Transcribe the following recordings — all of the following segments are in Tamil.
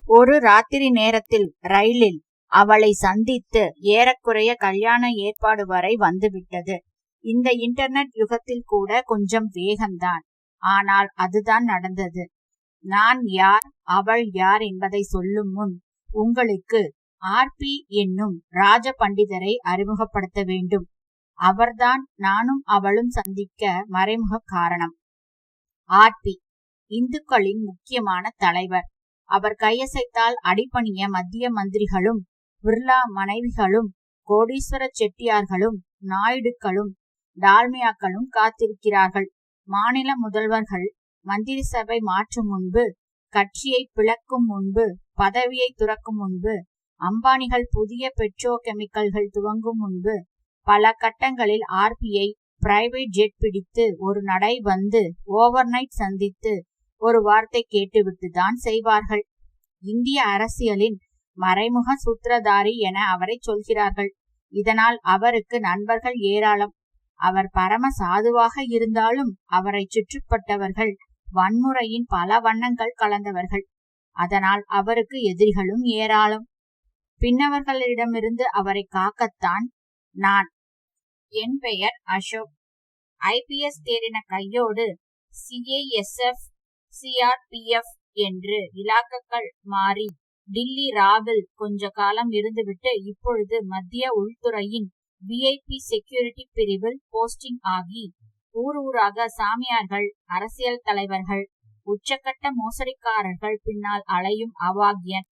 ஒரு ராத்திரி நேரத்தில் ரயிலில் அவளை சந்தித்து ஏறக்குறைய கல்யாண ஏற்பாடு வரை வந்துவிட்டது. இந்த இன்டர்நெட் யுகத்தில் கூட கொஞ்சம் வேகம்தான். ஆனால் அதுதான் நடந்தது. நான் யார், அவள் யார் என்பதை சொல்லும் முன் உங்களுக்கு ஆர்பி என்னும் ராஜ பண்டிதரை அறிமுகப்படுத்த வேண்டும். அவர்தான் நானும் அவளும் சந்திக்க மறைமுக காரணம். ஆர்பி இந்துக்களின் முக்கியமான தலைவர். அவர் கையசைத்தால் அடிபணிய மத்திய மந்திரிகளும், பிர்லா மனைவிகளும், கோடீஸ்வர செட்டியார்களும், நாயுடுக்களும், டால்மியாக்களும் காத்திருக்கிறார்கள். மாநில முதல்வர்கள் மந்திரி சபை மாற்றும் முன்பு, கட்சியை பிளக்கும் முன்பு, பதவியை துறக்கும் முன்பு, அம்பானிகள் புதிய பெட்ரோ கெமிக்கல்கள் துவங்கும் முன்பு பல கட்டங்களில் ஆர்பியை பிரைவேட் ஜெட் பிடித்து ஒரு நடை வந்து ஓவர் நைட் சந்தித்து ஒரு வார்த்தை கேட்டுவிட்டு தான் செய்வார்கள். இந்திய அரசியலின் மறைமுக சூத்திரதாரி என அவரை சொல்கிறார்கள். இதனால் அவருக்கு நண்பர்கள் ஏராளம். அவர் பரம சாதுவாக இருந்தாலும் அவரை சுற்றிப்பட்டவர்கள் வன்முறையின் பல வண்ணங்கள் கலந்தவர்கள். அதனால் அவருக்கு எதிரிகளும் ஏராளம். பின்னவர்களிடமிருந்து அவரை காக்கத்தான் நான். என் பெயர் அசோக். IPS தேறின கையோடு CISF, CRPF என்று இலாக்காக்கள் மாறி டில்லி ராவில் கொஞ்ச காலம் இருந்துவிட்டு இப்பொழுது மத்திய உள்துறையின் VIP செக்யூரிட்டி பிரிவில் போஸ்டிங் ஆகி ஊர் ஊராக சாமியார்கள், அரசியல் தலைவர்கள், உச்சக்கட்ட மோசடிக்காரர்கள் பின்னால் அலையும் அவாகியன்.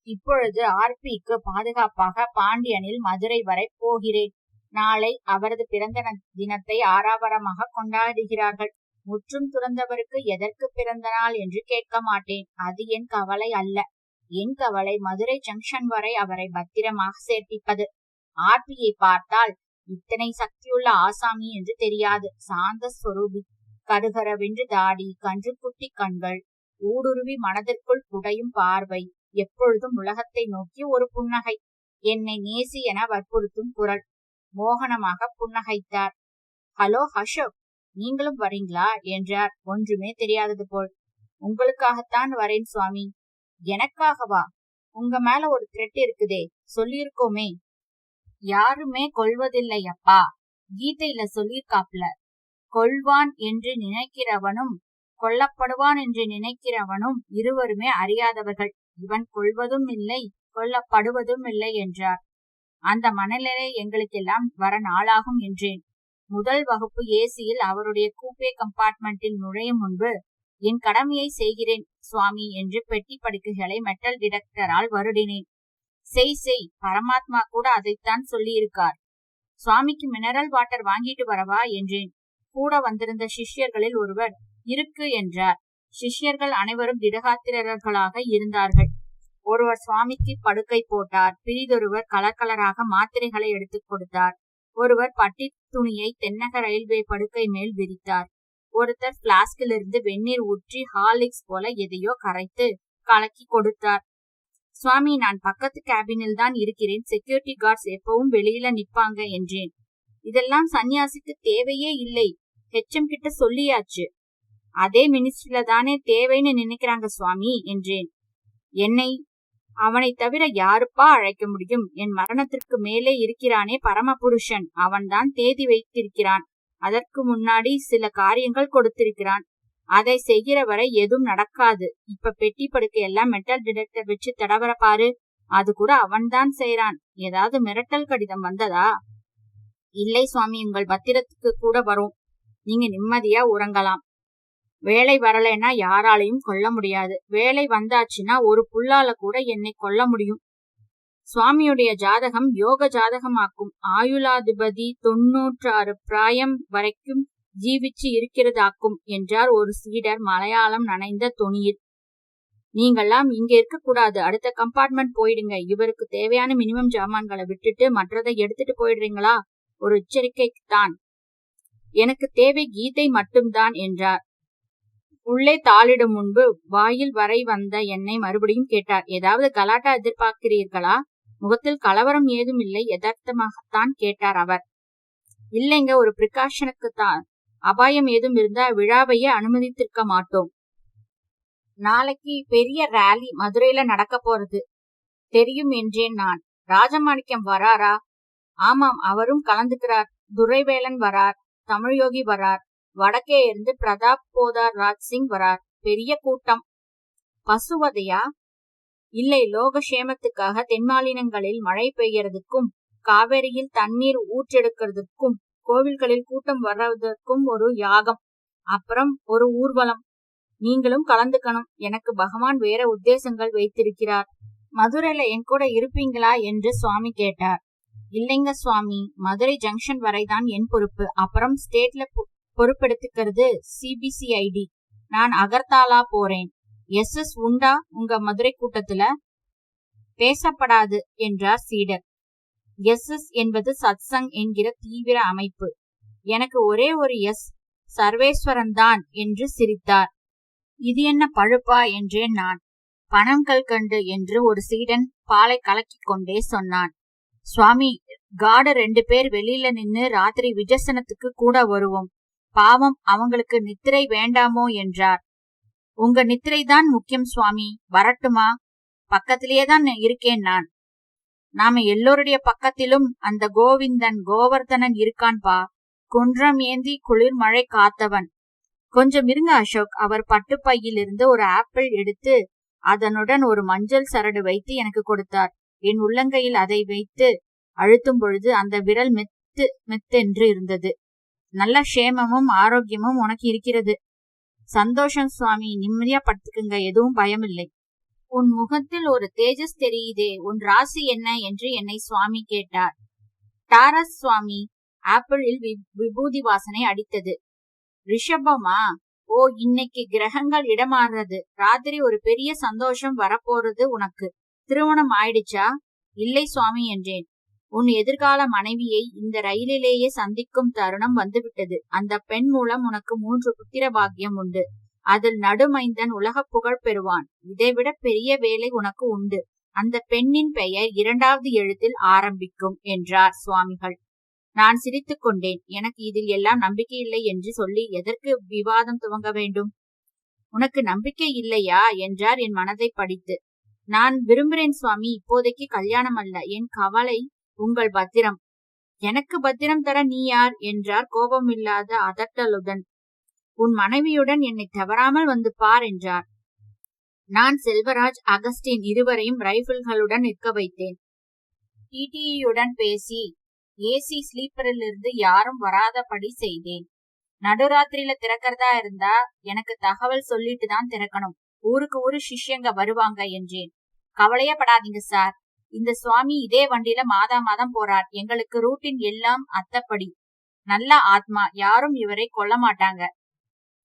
இப்பொழுது ஆர்பிக்கு பாதுகாப்பாக பாண்டியனில் மதுரை வரை போகிறேன். நாளை அவரது பிறந்த தினத்தை ஆரவாரமாக கொண்டாடுகிறார்கள். முற்றும் துறந்தவருக்கு எதற்கு பிறந்த நாள் என்று கேட்க மாட்டேன். அது என் கவலை அல்ல. என் கவலை மதுரை ஜங்ஷன் வரை அவரை பத்திரமாக சேர்ப்பிப்பது. ஆர்பியை பார்த்தால் இத்தனை சக்தியுள்ள ஆசாமி என்று தெரியாது. சாந்த ஸ்வரூபி, கருகரவென்று தாடி, கன்றுக்குட்டி கண்கள், ஊடுருவி மனதிற்குள் புடையும் பார்வை, எப்பொழுதும் உலகத்தை நோக்கி ஒரு புன்னகை, என்னை நேசி என வற்புறுத்தும் குரல். மோகனமாக புன்னகைத்தார். ஹலோ அசோக், நீங்களும் வரீங்களா என்றார் ஒன்றுமே தெரியாதது போல். உங்களுக்காகத்தான் வரேன் சுவாமி. எனக்காகவா? உங்க மேல ஒரு த்ரெட் இருக்குதே, சொல்லியிருக்கோமே. யாருமே கொல்வதில்லை அப்பா, கீதையில சொல்லியிருக்காப்ல. கொல்வான் என்று நினைக்கிறவனும் கொல்லப்படுவான் என்று நினைக்கிறவனும் இருவருமே அறியாதவர்கள். இவன் கொல்வதும் இல்லை, கொல்லப்படுவதும் இல்லை என்றார். அந்த மனநிலை எங்களுக்கெல்லாம் வர நாளாகும் என்றேன். முதல் வகுப்பு ஏசியில் அவருடைய கூப்பே கம்பார்ட்மெண்டில் நுழையும் முன்பு என் கடமையை செய்கிறேன் சுவாமி என்று பெட்டி படுக்கைகளை மெட்டல் டிடெக்டரால் வருடினேன். செய், பரமாத்மா கூட அதைத்தான் சொல்லியிருக்கார். சுவாமிக்கு மினரல் வாட்டர் வாங்கிட்டு வரவா என்றேன். கூட வந்திருந்த சிஷ்யர்களில் ஒருவர் இருக்கு என்றார். சிஷ்யர்கள் அனைவரும் திடகாத்திரர்களாக இருந்தார்கள். ஒருவர் சுவாமிக்கு படுக்கை போட்டார். பிரிதொருவர் கலர் கலராக மாத்திரைகளை எடுத்துக் கொடுத்தார். ஒருவர் பட்டி துணியை தென்னக ரயில்வே படுக்கை மேல் விரித்தார். ஒருத்தர் பிளாஸ்கிலிருந்து வெந்நீர் ஊற்றி ஹார்லிக்ஸ் போல எதையோ கரைத்து கலக்கி கொடுத்தார். சுவாமி, நான் பக்கத்து கேபினில் தான் இருக்கிறேன். செக்யூரிட்டி கார்ட்ஸ் எப்பவும் வெளியில நிப்பாங்க என்றேன். இதெல்லாம் சன்னியாசிக்கு தேவையே இல்லை. HM கிட்ட சொல்லியாச்சு. அதே மினிஸ்ட்ரியில தானே தேவைன்னு நினைக்கிறாங்க சுவாமி என்றேன். என்னை அவனை தவிர யாருப்பா அழைக்க முடியும்? என் மரணத்திற்கு மேலே இருக்கிறானே பரமபுருஷன், அவன்தான் தேதி வைத்திருக்கிறான். அதற்கு முன்னாடி சில காரியங்கள் கொடுத்திருக்கிறான். அதை செய்கிற வரை எதுவும் நடக்காது. இப்ப பெட்டி படுக்கை எல்லாம் மெட்டல் டிடெக்டர் வச்சு தடவர பாரு, அது கூட அவன்தான் செய்யறான். ஏதாவது மிரட்டல் கடிதம் வந்ததா? இல்லை சுவாமி, உங்கள் பத்திரத்துக்கு கூட வரும். நீங்க நிம்மதியா உறங்கலாம். வேலை வரலைன்னா யாராலையும் கொல்ல முடியாது. வேலை வந்தாச்சுன்னா ஒரு புல்லால கூட என்னை கொல்ல முடியும். சுவாமியுடைய ஜாதகம் யோக ஜாதகமாக்கும். ஆயுளாதிபதி 96 பிராயம் வரைக்கும் ஜீவிச்சு இருக்கிறதாக்கும் என்றார் ஒரு சீடர் மலையாளம் நனைந்த தொனியில். நீங்கெல்லாம் இங்க இருக்க கூடாது, அடுத்த கம்பார்ட்மெண்ட் போயிடுங்க. இவருக்கு தேவையான மினிமம் ஜாமான்களை விட்டுட்டு மற்றதை எடுத்துட்டு போயிடுறீங்களா? ஒரு எச்சரிக்கைத்தான். எனக்கு தேவை கீதை மட்டும்தான் என்றார். உள்ளே தாளிடும் முன்பு வாயில் வரை வந்த என்னை மறுபடியும் கேட்டார். ஏதாவது கலாட்டா எதிர்பார்க்கிறீர்களா? முகத்தில் கலவரம் ஏதும் இல்லை, யதார்த்தமாகத்தான் கேட்டார் அவர். இல்லைங்க, ஒரு பிரிகாஷனுக்குத்தான். அபாயம் ஏதும் இருந்தா விழாவையே அனுமதித்திருக்க மாட்டோம். நாளைக்கு பெரிய ரேலி மதுரையில நடக்க போறது தெரியும் என்றேன் நான். ராஜமாணிக்கம் வராரா? ஆமாம், அவரும் கலந்துக்கிறார். துரைவேலன் வரார், தமிழ்யோகி வரார், வடக்கே இருந்து பிரதாப் போதார் ராஜ் சிங் வரார். பெரிய கூட்டம். பசுவதையா? இல்லை, லோகக்ஷேமத்துக்காக தென்மாநிலங்களில் மழை பெய்யறதுக்கும் காவேரியில் தண்ணீர் ஊற்றெடுக்கிறதுக்கும் கோவில்களில் கூட்டம் வர்றதற்கும் ஒரு யாகம், அப்புறம் ஒரு ஊர்வலம். நீங்களும் கலந்துக்கணும். எனக்கு பகவான் வேற உத்தேசங்கள் வைத்திருக்கிறார். மதுரையில என் கூட இருப்பீங்களா என்று சுவாமி கேட்டார். இல்லைங்க சுவாமி, மதுரை ஜங்ஷன் வரைதான் என் பொறுப்பு. அப்புறம் ஸ்டேட்ல பொறுப்பெடுத்துக்கிறது சிபிசிஐடி. நான் அகர்தாலா போறேன். எஸ் உண்டா உங்க மதுரை கூட்டத்துல? பேசப்படாது என்றார் சீடர். எஸ் என்பது சத்சங் என்கிற தீவிர அமைப்பு. எனக்கு ஒரே ஒரு எஸ், சர்வேஸ்வரன் தான் என்று சிரித்தார். இது என்ன பழுப்பா என்றேன் நான். பணங்கள் கண்டு என்று ஒரு சீடன் பாலை கலக்கி கொண்டே சொன்னான். சுவாமி, காடு 2 பேர் வெளியில நின்னு ராத்திரி விஜசனத்துக்கு கூட வருவோம். பாவம், அவங்களுக்கு நித்திரை வேண்டாமோ என்றார். உங்க நித்திரை தான் முக்கியம் சுவாமி. வரட்டுமா? பக்கத்திலேயேதான் இருக்கேன் நான். நாம எல்லோருடைய பக்கத்திலும் அந்த கோவிந்தன் கோவர்தனன் இருக்கான்பா. குன்றம் ஏந்தி குளிர் மழை காத்தவன். கொஞ்சம் இருங்க அசோக். அவர் பட்டுப்பையிலிருந்து ஒரு ஆப்பிள் எடுத்து அதனுடன் ஒரு மஞ்சள் சரடு வைத்து எனக்கு கொடுத்தார். என் உள்ளங்கையில் அதை வைத்து அழுத்தும் பொழுது அந்த விரல் மெத்து மெத்தென்று இருந்தது. நல்ல க்ஷேமமும் ஆரோக்கியமும் உனக்கு இருக்கிறது. சந்தோஷம் சுவாமி, நிம்மதியா படுத்துக்குங்க, எதுவும் பயமில்லை. உன் முகத்தில் ஒரு தேஜஸ் தெரியுதே, உன் ராசி என்ன என்று என்னை சுவாமி கேட்டார். டாரஸ் சுவாமி. ஆப்பிளில் விபூதி வாசனை அடித்தது. ரிஷபமா? ஓ, இன்னைக்கு கிரகங்கள் இடமாறுறது. ராத்திரி ஒரு பெரிய சந்தோஷம் வரப்போறது உனக்கு. திருமணம் ஆயிடுச்சா? இல்லை சுவாமி என்றேன். உன் எதிர்கால மனைவியை இந்த ரயிலிலேயே சந்திக்கும் தருணம் வந்துவிட்டது. அந்த பெண் மூலம் உனக்கு 3 புத்திர பாக்கியம் உண்டு. அதில் நடுமைந்தன் உலக புகழ் பெறுவான். இதைவிட பெரிய வேலை உனக்கு உண்டு. அந்த பெண்ணின் பெயர் 2வது எழுத்தில் ஆரம்பிக்கும் என்றார் சுவாமிகள். நான் சிரித்துக் கொண்டேன். எனக்கு இதில் எல்லாம் நம்பிக்கை இல்லை என்று சொல்லி எதற்கு விவாதம் துவங்க வேண்டும்? உனக்கு நம்பிக்கை இல்லையா என்றார் என் மனதை படித்து. நான் விரும்புகிறேன் சுவாமி. இப்போதைக்கு கல்யாணம் அல்ல. என் கவலை உங்கள் பத்திரம். எனக்கு பத்திரம் தர நீ யார் என்றார் கோபமில்லாத அதட்டலுடன். உன் மனைவியுடன் என்னை தவறாமல் வந்து பார் என்றார். நான் செல்வராஜ், அகஸ்டின் இருவரையும் ரைபிள்களுடன் நிற்க வைத்தேன். டிடியுடன் பேசி ஏசி ஸ்லீப்பரில் இருந்து யாரும் வராதபடி செய்தேன். நடுராத்திரியில திறக்கிறதா இருந்தா எனக்கு தகவல் சொல்லிட்டு தான் திறக்கணும். ஊருக்கு ஊரு சிஷ்யங்க வருவாங்க என்றேன். கவலையே படாதீங்க சார். இந்த சுவாமி இதே வண்டியில மாதம் போறார். எங்களுக்கு ரூட்டின் எல்லாம் அத்தப்படி. நல்ல ஆத்மா, யாரும் இவரை கொல்ல மாட்டாங்க.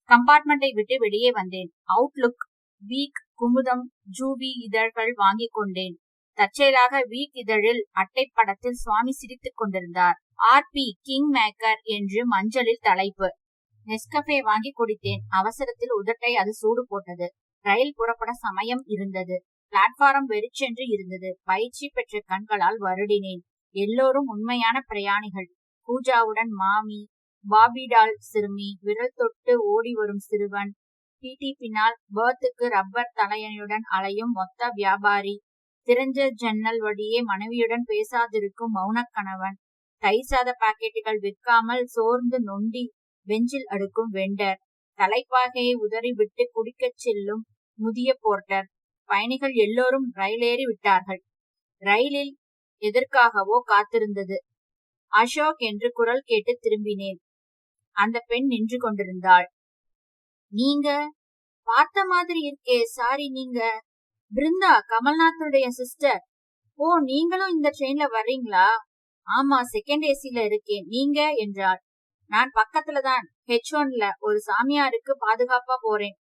கம்பார்ட்மெண்டை விட்டு வெளியே வந்தேன். அவுட்லுக், வீக், குமுதம், ஜூபி இதழ்கள் வாங்கி கொண்டேன். தற்செயலாக வீக் இதழில் அட்டை படத்தில் சுவாமி சிரித்துக் கொண்டிருந்தார். ஆர்பி கிங் மேக்கர் என்று மஞ்சளில் தலைப்பு. நெஸ்கஃபே வாங்கி குடித்தேன். அவசரத்தில் உதட்டை அது சூடு போட்டது. ரயில் புறப்பட சமயம் இருந்தது. பிளாட்பாரம் வெறிச்சென்று இருந்தது. பயிற்சி பெற்ற கண்களால் வருடினேன். எல்லோரும் உண்மையான பிரயாணிகள். பூஜாவுடன் மாமி, பாபிடால் சிறுமி, விரல் தொட்டு ஓடி வரும் சிறுவன், டிடி பின்னால் பர்த்துக்கு ரப்பர் தலையணையுடன் அலையும் மொத்த வியாபாரி, திறஞ்ச ஜன்னல் வழியே மனைவியுடன் பேசாதிருக்கும் மௌன கணவன், தைசாத பாக்கெட்டுகள் விற்காமல் சோர்ந்து நொண்டி பெஞ்சில் அடுக்கும் வெண்டர், தலைப்பாகையை உதறிவிட்டு குடிக்கச் செல்லும் முதிய போர்ட்டர். பயணிகள் எல்லோரும் ரயிலேறி விட்டார்கள். ரயிலில் எதற்காகவோ காத்திருந்தது. அசோக் என்று குரல் கேட்டு திரும்பினேன். அந்த பெண் நின்று கொண்டிருந்தாள். நீங்க பார்த்த மாதிரி இருக்கே. சாரி, நீங்க பிருந்தா, கமல்நாத்துடைய சிஸ்டர். ஓ, நீங்களும் இந்த ட்ரெயின்ல வர்றீங்களா? ஆமா, செகண்ட் ஏசில இருக்கேன். நீங்க என்றாள். நான் பக்கத்துலதான், H1ல ஒரு சாமியாருக்கு பாதுகாப்பா போறேன்.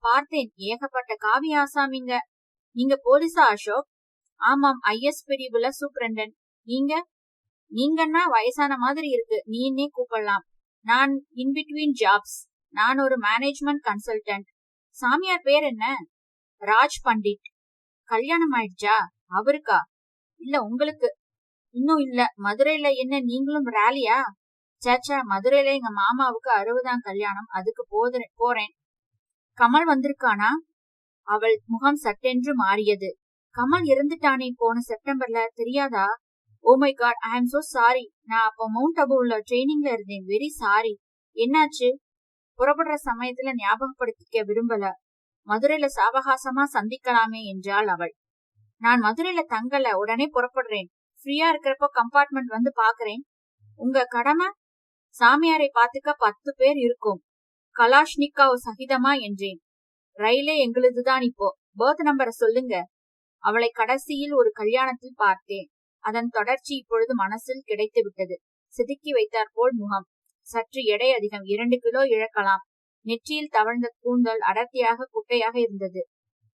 பார்த்தேன், ஏகப்பட்ட காவி ஆசாமிங்க. நீங்க போலீஸா அசோக்? ஆமாம், ஐஎஸ் பிரிவுல சூப்பரண்டன். நீங்க? நீங்கன்னா வயசான மாதிரி இருக்கு. நீன்னே கூப்பிடலாம். நான் இன்பிட்வீன் ஜாப்ஸ். நான் ஒரு மேனேஜ்மெண்ட் கன்சல்டன்ட். சாமியார் பேர் என்ன? ராஜ் பண்டிட். கல்யாணம் ஆயிடுச்சா? அவருக்கா? இல்ல, உங்களுக்கு? இன்னும் இல்ல. மதுரையில என்ன நீங்களும் ரேலியா? சேச்சா, மதுரையில எங்க மாமாவுக்கு 60ஆம் கல்யாணம். அதுக்கு போறேன். கமல் வந்திருக்கானா? அவள் முகம் சட்டென்று மாறியது. கமல் இறந்துட்டானே போன செப்டம்பர்ல, தெரியாதா? ஓ மை காட், ஐ ஆம் சோ சாரி. நான் அப்போ மவுண்ட் அபுல ட்ரெயினிங்ல இருந்தேன். Very sorry. என்னாச்சு? புறப்படுற சமயத்துல ஞாபகப்படுத்திக்க விரும்பல. மதுரையில சாவகாசமா சந்திக்கலாமே என்றாள் அவள். நான் மதுரையில தங்கல, உடனே புறப்படுறேன். ஃப்ரீயா இருக்கிறப்போ கம்பார்ட்மெண்ட் வந்து பாக்குறேன். உங்க கடமை? சாமியாரை பாத்துக்க 10 பேர் இருக்கும், கலாஷ்னிக்காவ் சகிதமா என்றேன். ரயிலே எங்களுதுதான் இப்போ. பர்த் நம்பரை சொல்லுங்க. அவளை கடைசியில் ஒரு கல்யாணத்தில் பார்த்தேன். அதன் தொடர்ச்சி இப்பொழுது மனசில் கிடைத்து விட்டது. செதுக்கி வைத்தார் போல் முகம். சற்று எடை அதிகம், 2 கிலோ இழக்கலாம். நெற்றியில் தவழ்ந்த கூந்தல் அடர்த்தியாக குட்டையாக இருந்தது.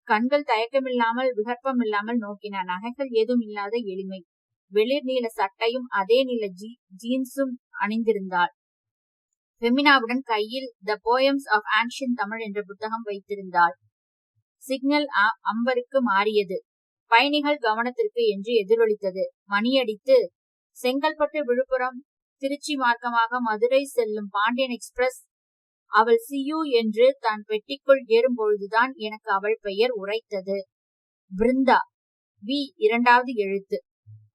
கண்கள் தயக்கமில்லாமல் விகற்பமில்லாமல் நோக்கின. நகைகள் ஏதும் இல்லாத எளிமை. வெளிர் நீல சட்டையும் அதே நீல ஜீன்ஸும் அணிந்திருந்தாள். ஃபெமினாவுடன் கையில் த போயம்ஸ் ஆஃப் ஆன்ஷியன் தமிழ் என்ற புத்தகம் வைத்திருந்தாள். சிக்னல் அம்பருக்கு மாறியது. பயணிகள் கவனத்திற்கு என்று எதிரொலித்தது. மணியடித்து செங்கல்பட்டு விழுப்புரம் திருச்சி மார்க்கமாக மதுரை செல்லும் பாண்டியன் எக்ஸ்பிரஸ். அவள் சியூ என்று தன் பெட்டிக்குள் ஏறும்பொழுதுதான் எனக்கு அவள் பெயர் உரைத்தது. பிருந்தா. வி 2வது எழுத்து.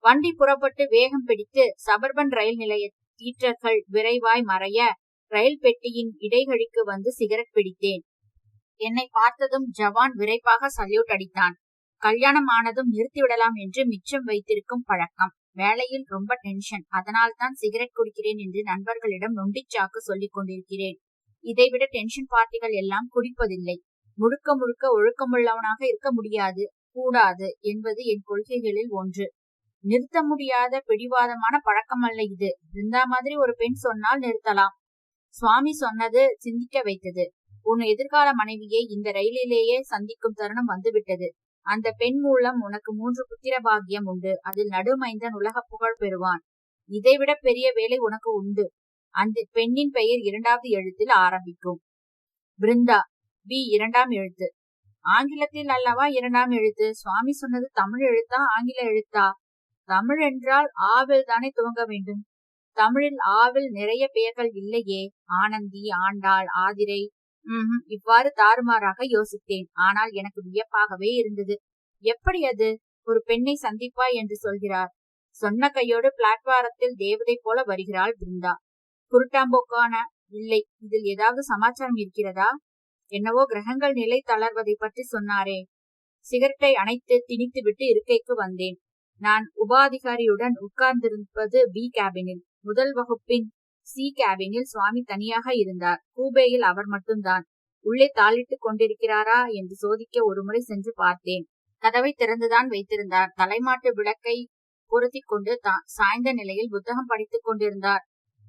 வண்டி புறப்பட்டு வேகம் பிடித்து சபர்பன் ரயில் நிலைய தீற்றர்கள் விரைவாய் மறைய ரயில் பெட்டியின் இடைகழிக்கு வந்து சிகரெட் பிடித்தேன். என்னை பார்த்ததும் ஜவான் விரைப்பாக சல்யூட் அடித்தான். கல்யாணம் ஆனதும் நிறுத்திவிடலாம் என்று மிச்சம் வைத்திருக்கும் பழக்கம். வேலையில் ரொம்ப டென்ஷன், அதனால் தான் சிகரெட் குடிக்கிறேன் என்று நண்பர்களிடம் நொண்டிச்சாக்கு சொல்லிக் கொண்டிருக்கிறேன். இதைவிட டென்ஷன் பார்ட்டிகள் எல்லாம் குடிப்பதில்லை. முழுக்க முழுக்க ஒழுக்கமுள்ளவனாக இருக்க முடியாது, கூடாது என்பது என் கொள்கைகளில் ஒன்று. நிறுத்த முடியாத பிடிவாதமான பழக்கம் அல்ல இது. பிருந்தா மாதிரி ஒரு பெண் சொன்னால் நிறுத்தலாம். சுவாமி சொன்னது சிந்திக்க வைத்தது. உன் எதிர்கால மனைவியை இந்த ரயிலிலேயே சந்திக்கும் தருணம் வந்துவிட்டது. அந்த பெண் மூலம் உனக்கு 3 புத்திர பாக்கியம் உண்டு. அதில் நடுமைந்தன் உலக புகழ் பெறுவான். இதைவிட பெரிய வேலை உனக்கு உண்டு. அந்த பெண்ணின் பெயர் 2வது எழுத்தில் ஆரம்பிக்கும். பிருந்தா. பி 2ஆம் எழுத்து. ஆங்கிலத்தில் அல்லவா 2ஆம் எழுத்து? சுவாமி சொன்னது தமிழ் எழுத்தா ஆங்கில எழுத்தா? தமிழ் என்றால் ஆவில் தானே துவங்க வேண்டும். தமிழில் ஆவில் நிறைய பெயர்கள் இல்லையே. ஆனந்தி, ஆண்டாள், ஆதிரை. இவ்வாறு தாறுமாறாக யோசித்தேன். ஆனால் எனக்கு வியப்பாகவே இருந்தது. எப்படி அது? ஒரு பெண்ணை சந்திப்பாய் என்று சொல்கிறார். சொன்ன கையோடு பிளாட்பாரத்தில் தேவதை போல வருகிறாள் பிருந்தா. குருட்டாம்போக்கான இல்லை. இதில் ஏதாவது சமாச்சாரம் இருக்கிறதா? என்னவோ கிரகங்கள் நிலை தளர்வதை பற்றி சொன்னாரே. சிகரெட்டை அணைத்து திணித்து விட்டு இருக்கைக்கு வந்தேன். நான் உபாதிகாரியுடன் உட்கார்ந்திருப்பது பி கேபினில். முதல் வகுப்பின் சி கேபினில் சுவாமி தனியாக இருந்தார். கூபேயில் அவர் மட்டும்தான். உள்ளே தாளிட்டு கொண்டிருக்கிறாரா என்று சோதிக்க ஒருமுறை சென்று பார்த்தேன். கதவை திறந்துதான் வைத்திருந்தார். தலைமாட்டு விளக்கை பொருத்தி கொண்டு சாய்ந்த நிலையில் புத்தகம் படித்துக் கொண்டிருந்தார்.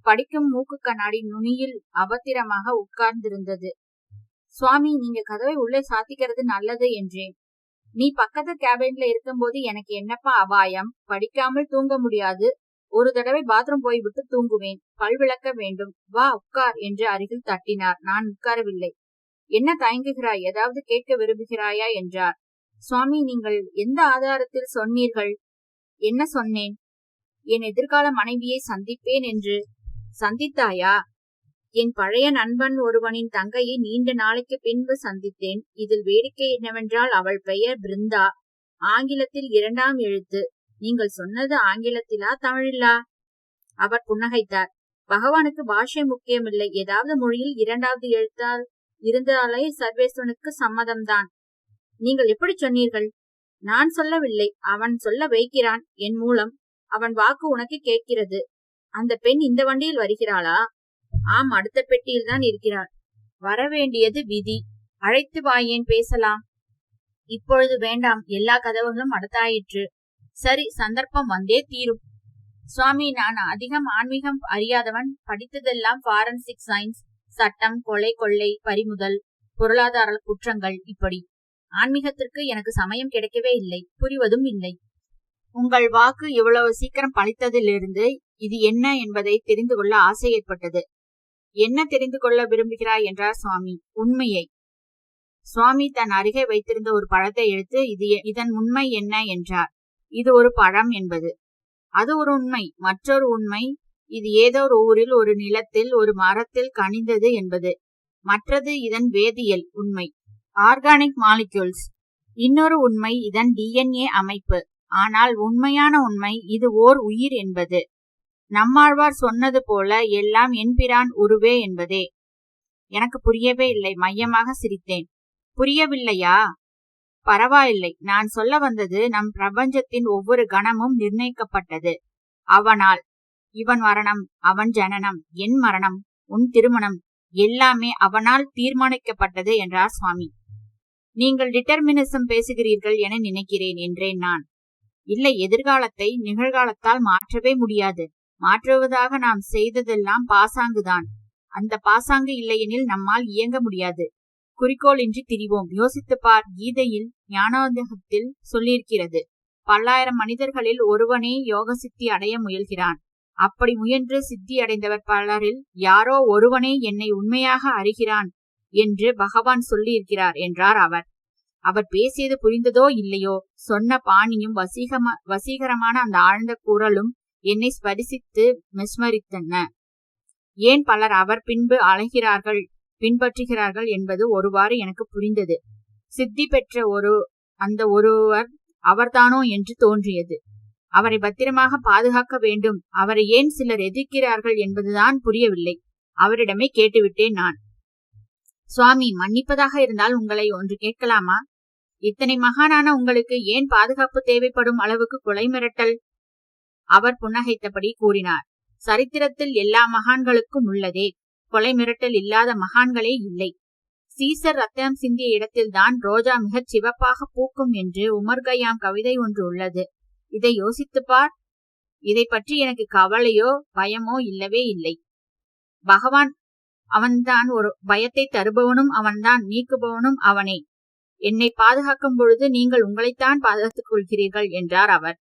படிக்கும் மூக்கு கண்ணாடி நுனியில் அவத்திரமாக உட்கார்ந்திருந்தது. சுவாமி, நீங்க கதவை உள்ளே சாத்திக்கிறது நல்லது என்றேன். நீ பக்கத்து கேபின்ல இருக்கும்போது எனக்கு என்னப்பா அபாயம்? படிக்காமல் தூங்க முடியாது. ஒரு தடவை பாத்ரூம் போய் விட்டு தூங்குவேன். பல் விளக்க வேண்டும். வா உட்கார் என்று அருகில் தட்டினார். நான் உட்காரவில்லை. என்ன தயங்குகிறாய்? ஏதாவது கேட்க விரும்புகிறாயா என்றார். சுவாமி, நீங்கள் எந்த ஆதாரத்தில் சொன்னீர்கள்? என்ன சொன்னேன்? என் எதிர்கால மனைவியை சந்திப்பேன் என்று. சந்தித்தாயா? என் பழைய நண்பன் ஒருவனின் தங்கையை நீண்ட நாளைக்கு பின்பு சந்தித்தேன். இதில் வேடிக்கை என்னவென்றால் அவள் பெயர் பிருந்தா. ஆங்கிலத்தில் 2ஆம் எழுத்து. நீங்கள் சொன்னது ஆங்கிலத்திலா தமிழிலா? அவர் புன்னகைத்தார். பகவானுக்கு பாஷை முக்கியமில்லை. ஏதாவது மொழியில் 2வது எழுத்தால் இருந்தாலே சர்வேஸ்வனுக்கு சம்மதம்தான். நீங்கள் எப்படி சொன்னீர்கள்? நான் சொல்லவில்லை, அவன் சொல்ல வைக்கிறான் என் மூலம். அவன் வாக்கு உனக்கு கேட்கிறது. அந்த பெண் இந்த வண்டியில் வருகிறாளா? ஆம், அடுத்த பெட்டியில் தான் இருக்கிறாள். வரவேண்டியது விதி. அழைத்து வாயேன், பேசலாம். இப்பொழுது வேண்டாம், எல்லா கதவுகளும் அடத்தாயிற்று. சரி, சந்தர்ப்பம் வந்தே தீரும். சுவாமி, நான் அதிகம் ஆன்மீகம் அறியாதவன். படித்ததெல்லாம் ஃபாரன்சிக் சயின்ஸ், சட்டம், கொலை, கொள்ளை, பறிமுதல், பொருளாதார குற்றங்கள், இப்படி. ஆன்மீகத்திற்கு எனக்கு சமயம் கிடைக்கவே இல்லை, புரிவதும் இல்லை. உங்கள் வாக்கு இவ்வளவு சீக்கிரம் பழித்ததிலிருந்து இது என்ன என்பதை தெரிந்து கொள்ள ஆசை ஏற்பட்டது. என்ன தெரிந்து கொள்ள விரும்புகிறாய் என்றார் சுவாமி. உண்மையை. சுவாமி தன் அருகே வைத்திருந்த ஒரு பழத்தை எடுத்து இதன் உண்மை என்ன என்றார். இது ஒரு பழம் என்பது. அது ஒரு உண்மை. மற்றொரு உண்மை, இது ஏதோ ஒரு ஊரில் ஒரு நிலத்தில் ஒரு மரத்தில் கனிந்தது என்பது. மற்றது இதன் வேதியியல் உண்மை. Organic molecules. இன்னொரு உண்மை இதன் டிஎன்ஏ அமைப்பு. ஆனால் உண்மையான உண்மை இது ஓர் உயிர் என்பது. நம்மாழ்வார் சொன்னது போல எல்லாம் என்பிரான் உருவே என்பதே. எனக்கு புரியவே இல்லை. மையமாக சிரித்தேன். புரியவில்லையா? பரவாயில்லை. நான் சொல்ல வந்தது நம் பிரபஞ்சத்தின் ஒவ்வொரு கணமும் நிர்ணயிக்கப்பட்டது அவனால். இவன் மரணம், அவன் ஜனனம், என் மரணம், உன் திருமணம் எல்லாமே அவனால் தீர்மானிக்கப்பட்டது என்றார் சுவாமி. நீங்கள் டிட்டர்மினிசம் பேசுகிறீர்கள் என நினைக்கிறேன் என்றேன் நான். இல்லை, எதிர்காலத்தை நிகழ்காலத்தால் மாற்றவே முடியாது. மாற்றுவதாக நாம் செய்ததெல்லாம் பாசாங்குதான். அந்த பாசாங்கு இல்லையெனில் நம்மால் இயங்க முடியாது. குறிக்கோள் இன்றி திரிவோம். யோசித்துப்பார். கீதையில் ஞானோதகத்தில் சொல்லியிருக்கிறது, 10,000 மனிதர்களில் ஒருவனே யோக சித்தி அடைய முயல்கிறான். அப்படி முயன்று சித்தி அடைந்தவர் பலரில் யாரோ ஒருவனே என்னை உண்மையாக அறிகிறான் என்று பகவான் சொல்லியிருக்கிறார் என்றார் அவர். அவர் பேசியது புரிந்ததோ இல்லையோ, சொன்ன பாணியும் வசீகரமான அந்த ஆழ்ந்த குரலும் என்னை ஸ்பரிசித்து மெஸ்மரித்தன. ஏன் பலர் அவர் பின்பு அழைகிறார்கள், பின்பற்றுகிறார்கள் என்பது ஒருவாறு எனக்கு புரிந்தது. சித்தி பெற்ற அந்த ஒருவர் அவர்தானோ என்று தோன்றியது. அவரை பத்திரமாக பாதுகாக்க வேண்டும். அவரை ஏன் சிலர் எதிர்க்கிறார்கள் என்பதுதான் புரியவில்லை. அவரிடமே கேட்டுவிட்டேன் நான். சுவாமி, மன்னிப்பதாக இருந்தால் உங்களை ஒன்று கேட்கலாமா? இத்தனை மகானான உங்களுக்கு ஏன் பாதுகாப்பு தேவைப்படும் அளவுக்கு கொலை மிரட்டல்? அவர் புன்னகைத்தபடி கூறினார், சரித்திரத்தில் எல்லா மகான்களுக்கும் உள்ளதே. கொலை மிரட்டல் இல்லாத மகான்களே இல்லை. சீசர் ரத்தனம் சிந்திய இடத்தில்தான் ரோஜா மிகச் சிவப்பாக பூக்கும் என்று உமர் கய்யாம் கவிதை ஒன்று உள்ளது. இதை யோசித்துப்பார். இதை பற்றி எனக்கு கவலையோ பயமோ இல்லவே இல்லை. பகவான் அவன்தான். ஒரு பயத்தை தருபவனும் அவன்தான், நீக்குபவனும் அவனே. என்னை பாதுகாக்கும் பொழுது நீங்கள் உங்களைத்தான் பாதுகாத்துக் கொள்கிறீர்கள் என்றார் அவர்.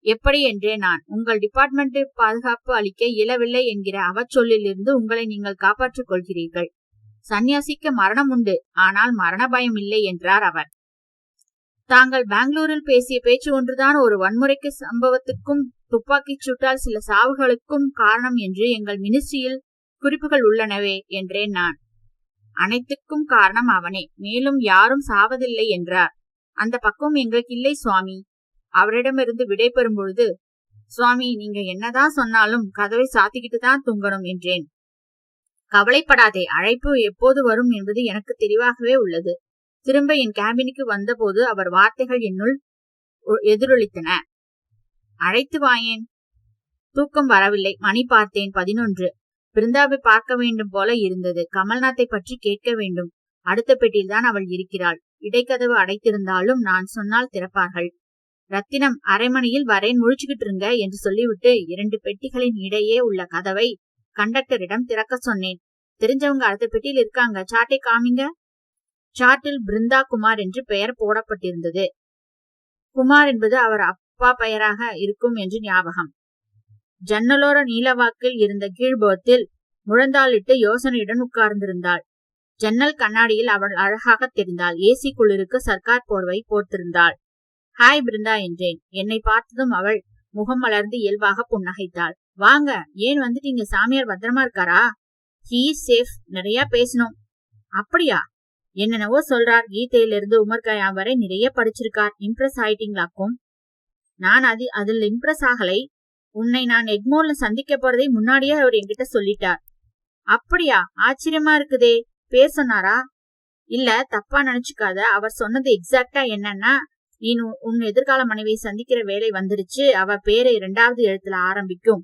எப்படி என்றே நான். உங்கள் டிபார்ட்மெண்ட் பாதுகாப்பு அளிக்க இயலவில்லை என்கிற அவச்சொல்லிலிருந்து உங்களை நீங்கள் காப்பாற்றிக் கொள்கிறீர்கள். சந்நியாசிக்கு மரணம் உண்டு, ஆனால் மரண பயம் இல்லை என்றார் அவர். தாங்கள் பெங்களூரில் பேசிய பேச்சு ஒன்றுதான் ஒரு வன்முறைக்கு சம்பவத்துக்கும் துப்பாக்கிச் சூட்டால் சில சாவுகளுக்கும் காரணம் என்று எங்கள் மினிஸ்ட்ரியில் குறிப்புகள் உள்ளனவே என்றேன் நான். அனைத்துக்கும் காரணம் அவனே, மேலும் யாரும் சாவதில்லை என்றார். அந்த பக்கம் எங்களுக்கு இல்லை சுவாமி. அவரிடமிருந்து விடை பெறும் பொழுது, சுவாமி, நீங்க என்னதான் சொன்னாலும் கதவை சாத்திக்கிட்டு தான் தூங்கணும் என்றேன். கவலைப்படாதே, அழைப்பு எப்போது வரும் என்பது எனக்கு தெளிவாகவே உள்ளது. திரும்ப என் கேபினுக்கு வந்தபோது அவர் வார்த்தைகள் என்னுள் எதிரொலித்தன. அழைத்து வாயேன். தூக்கம் வரவில்லை. மணி பார்த்தேன், 11. பிருந்தாவை பார்க்க வேண்டும் போல இருந்தது. கமல்நாத்தை பற்றி கேட்க வேண்டும். அடுத்த பெட்டியில்தான் அவள் இருக்கிறாள். இடைக்கதவு அடைத்திருந்தாலும் நான் சொன்னால் திறப்பார்கள். ரத்தினம், அரை மணியில் வரேன், முழிச்சுக்கிட்டு இருங்க என்று சொல்லிவிட்டு 2 பெட்டிகளின் இடையே உள்ள கதவை கண்டக்டரிடம் திறக்க சொன்னேன். தெரிஞ்சவங்க அடுத்த பெட்டியில் இருக்காங்க, சாட்டை காமிங்க. சாட்டில் பிருந்தா குமார் என்று பெயர் போடப்பட்டிருந்தது. குமார் என்பது அவர் அப்பா பெயராக இருக்கும் என்று ஞாபகம். ஜன்னலோர நீலவாக்கில் இருந்த கீழ்புறத்தில் முழந்தாளிட்டு யோசனையுடன் உட்கார்ந்திருந்தாள். ஜன்னல் கண்ணாடியில் அவள் அழகாக தெரிந்தாள். ஏசி குளிருக்கு சர்க்கார் போர்வை போட்டிருந்தாள். ஹாய் பிருந்தா என்றேன். என்னை பார்த்ததும் அவள் முகம் மலர்ந்து இயல்பாக புன்னகைத்தாள். வாங்க, ஏன் வந்துட்டீங்க? சாமியார் பத்திரமா இருக்காரா? He safe. நிறைய பேசணும். அப்படியா? என்னென்னவோ சொல்றார். கீதையிலிருந்து உமர் கய்யாம் வரை நிறைய படிச்சிருக்கார். இம்ப்ரெஸ் ஆயிட்டீங்களாக்கும்? நான் அதில் இம்ப்ரெஸ் ஆகலை. உன்னை நான் எக்மோர்ல சந்திக்க போறதை முன்னாடியே அவர் என்கிட்ட சொல்லிட்டார். அப்படியா? ஆச்சரியமா இருக்குதே. பேர் சொன்னாரா? இல்ல, தப்பா நினைச்சுக்காத. அவர் சொன்னது எக்ஸாக்டா என்னன்னா, நீ உன் எதிர்கால மனைவியை சந்திக்கிற வேலை வந்துருச்சு. அவ பேரு 2வது எழுத்துல ஆரம்பிக்கும்.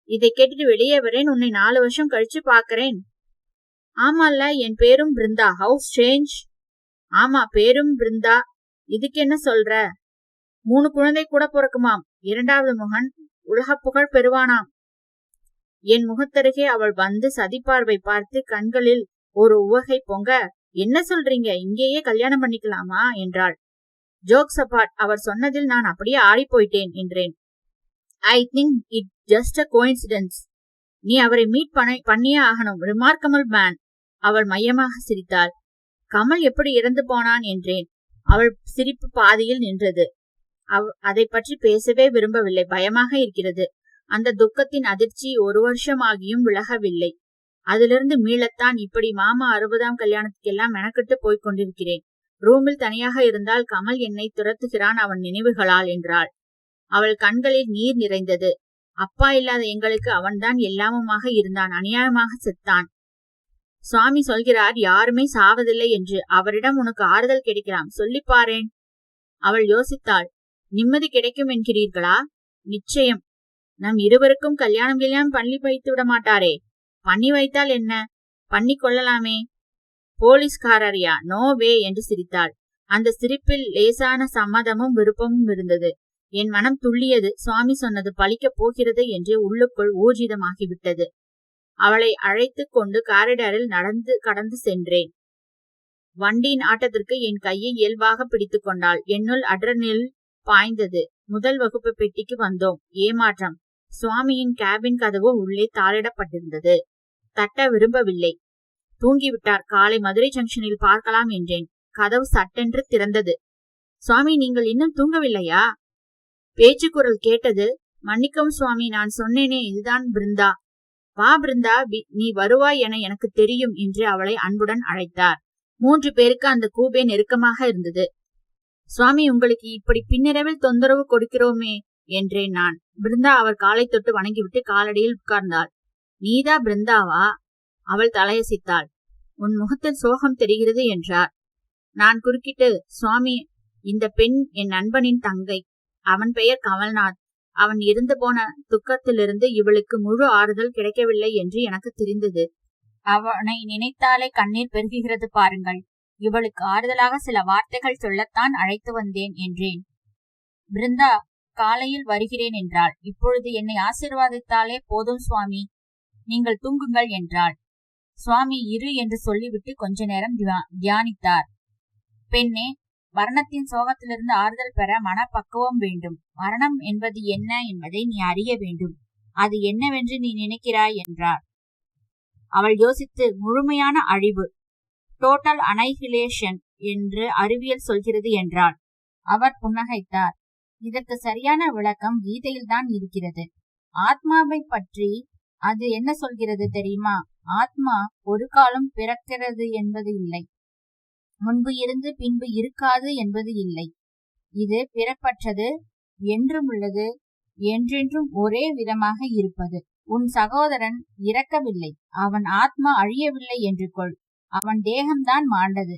இதை கேட்டுட்டு வெளியே வரேன். உன்னை 4 வருஷம் கழிச்சு பாக்குறேன். ஆமால, என் பேரும் பிருந்தா. House change. ஆமா, பேரும் பிருந்தா. இதுக்கு என்ன சொல்ற? 3 குழந்தை கூட பிறக்குமாம். 2வது மகன் உலக புகழ் பெறுவானாம். என் முகத்தருகே அவள் வந்து சதிப்பார்வை பார்த்து கண்களில் ஒரு உவகை பொங்க, என்ன சொல்றீங்க? இங்கேயே கல்யாணம் பண்ணிக்கலாமா என்றாள். ஜோக்ஸ் அபார்ட், அவர் சொன்னதில் நான் அப்படியே ஆடி போயிட்டேன் என்றேன். I think it just a coincidence. நீ அவரை மீட் பண்ணியே ஆகணும். Remarkable man. அவள் மையமாக சிரித்தாள். கமல் எப்படி இறந்து போனான் என்றேன். அவள் சிரிப்பு பாதியில் நின்றது. அதை பற்றி பேசவே விரும்பவில்லை. பயமாக இருக்கிறது. அந்த துக்கத்தின் அதிர்ச்சி 1 வருஷமாகியும் விலகவில்லை. அதிலிருந்து மீளத்தான் இப்படி மாமா 60ஆம் கல்யாணத்துக்கெல்லாம் மெனக்கிட்டு போய்க் கொண்டிருக்கிறேன். ரூமில் தனியாக இருந்தால் கமல் என்னை துரத்துகிறான் அவன் நினைவுகளால் என்றாள். அவள் கண்களில் நீர் நிறைந்தது. அப்பா இல்லாத எங்களுக்கு அவன்தான் எல்லாமுமாக இருந்தான். அநியாயமாக செத்தான். சுவாமி சொல்கிறார் யாருமே சாவதில்லை என்று. அவரிடம் உனக்கு ஆறுதல் கிடைக்கலாம், சொல்லிப்பாரேன். அவள் யோசித்தாள். நிம்மதி கிடைக்கும் என்கிறீர்களா? நிச்சயம். நம் இருவருக்கும் கல்யாணம் பண்ணி வைத்து விட மாட்டாரே? பண்ணி வைத்தால் என்ன, பண்ணி கொள்ளலாமே. போலீஸ்காரரியா? நோ வே என்று சிரித்தாள். அந்த சிரிப்பில் லேசான சம்மதமும் விருப்பமும் இருந்தது. என் மனம் துள்ளியது. சுவாமி சொன்னது பலிக்கப் போகிறது என்று உள்ளுக்குள் ஊர்ஜிதமாகிவிட்டது. அவளை அழைத்து கொண்டு காரிடாரில் கடந்து சென்றேன். வண்டியின் ஆட்டத்திற்கு என் கையை இயல்பாக பிடித்து கொண்டாள். என்னுள் அட்ரனலின் பாய்ந்தது. முதல் வகுப்பு பெட்டிக்கு வந்தோம். ஏமாற்றம். சுவாமியின் கேபின் கதவு உள்ளே தாளிடப்பட்டிருந்தது. தட்ட விரும்பவில்லை. தூங்கிவிட்டார். காலை மதுரை ஜங்ஷனில் பார்க்கலாம் என்றேன். கதவு சட்டென்று திறந்தது. சுவாமி, நீங்கள் இன்னும் தூங்கவில்லையா? பேச்சு குரல் கேட்டது. மன்னிக்கவும் சுவாமி, நான் சொன்னேனே, இதுதான் பிருந்தா. வா பிருந்தா, நீ வருவாய் என எனக்கு தெரியும் என்று அவளை அன்புடன் அழைத்தார். 3 பேருக்கு அந்த கூபே நெருக்கமாக இருந்தது. சுவாமி, உங்களுக்கு இப்படி பின்னிரவில் தொந்தரவு கொடுக்கிறோமே என்றேன் நான். பிருந்தா அவர் காலை தொட்டு வணங்கிவிட்டு காலடியில் உட்கார்ந்தாள். நீதா பிருந்தாவா? அவள் தலையசித்தாள். உன் முகத்தில் சோகம் தெரிகிறது என்றார். நான் குறுக்கிட்டு, சுவாமி, இந்த பெண் என் நண்பனின் தங்கை. அவன் பெயர் கமல்நாத். அவன் இருந்து போன துக்கத்திலிருந்து இவளுக்கு முழு ஆறுதல் கிடைக்கவில்லை என்று எனக்கு தெரிந்தது. அவனை நினைத்தாலே கண்ணீர் பெருகுகிறது பாருங்கள். இவளுக்கு ஆறுதலாக சில வார்த்தைகள் சொல்லத்தான் அழைத்து வந்தேன் என்றேன். பிருந்தா காலையில் வருகிறேன் என்றாள். இப்பொழுது என்னை ஆசீர்வாதித்தாலே போதும் சுவாமி, நீங்கள் தூங்குங்கள் என்றாள். சுவாமி இரு என்று சொல்லிவிட்டு கொஞ்ச நேரம் தியானித்தார். பெண்ணே, மரணத்தின் சோகத்திலிருந்து ஆறுதல் பெற மனப்பக்குவம் வேண்டும். மரணம் என்பது என்ன என்பதை நீ அறிய வேண்டும். அது என்னவென்று நீ நினைக்கிறாய் என்றார். அவள் யோசித்து, முழுமையான அழிவு, டோட்டல் அனைஹிலேஷன் என்று அறிவியல் சொல்கிறது என்றாள். அவர் புன்னகைத்தார். இதற்கு சரியான விளக்கம் கீதையில் தான் இருக்கிறது. ஆத்மாவை பற்றி அது என்ன சொல்கிறது தெரியுமா? ஆத்மா ஒரு காலம் பிறக்கிறது என்பது இல்லை, முன்பு இருந்து பின்பு இருக்காது என்பது இல்லை. இது பிறப்பற்றது, என்றும் உள்ளது, என்றென்றும் ஒரே விதமாக இருப்பது. உன் சகோதரன் இறக்கவில்லை, அவன் ஆத்மா அழியவில்லை என்று கொள். அவன் தேகம்தான் மாண்டது.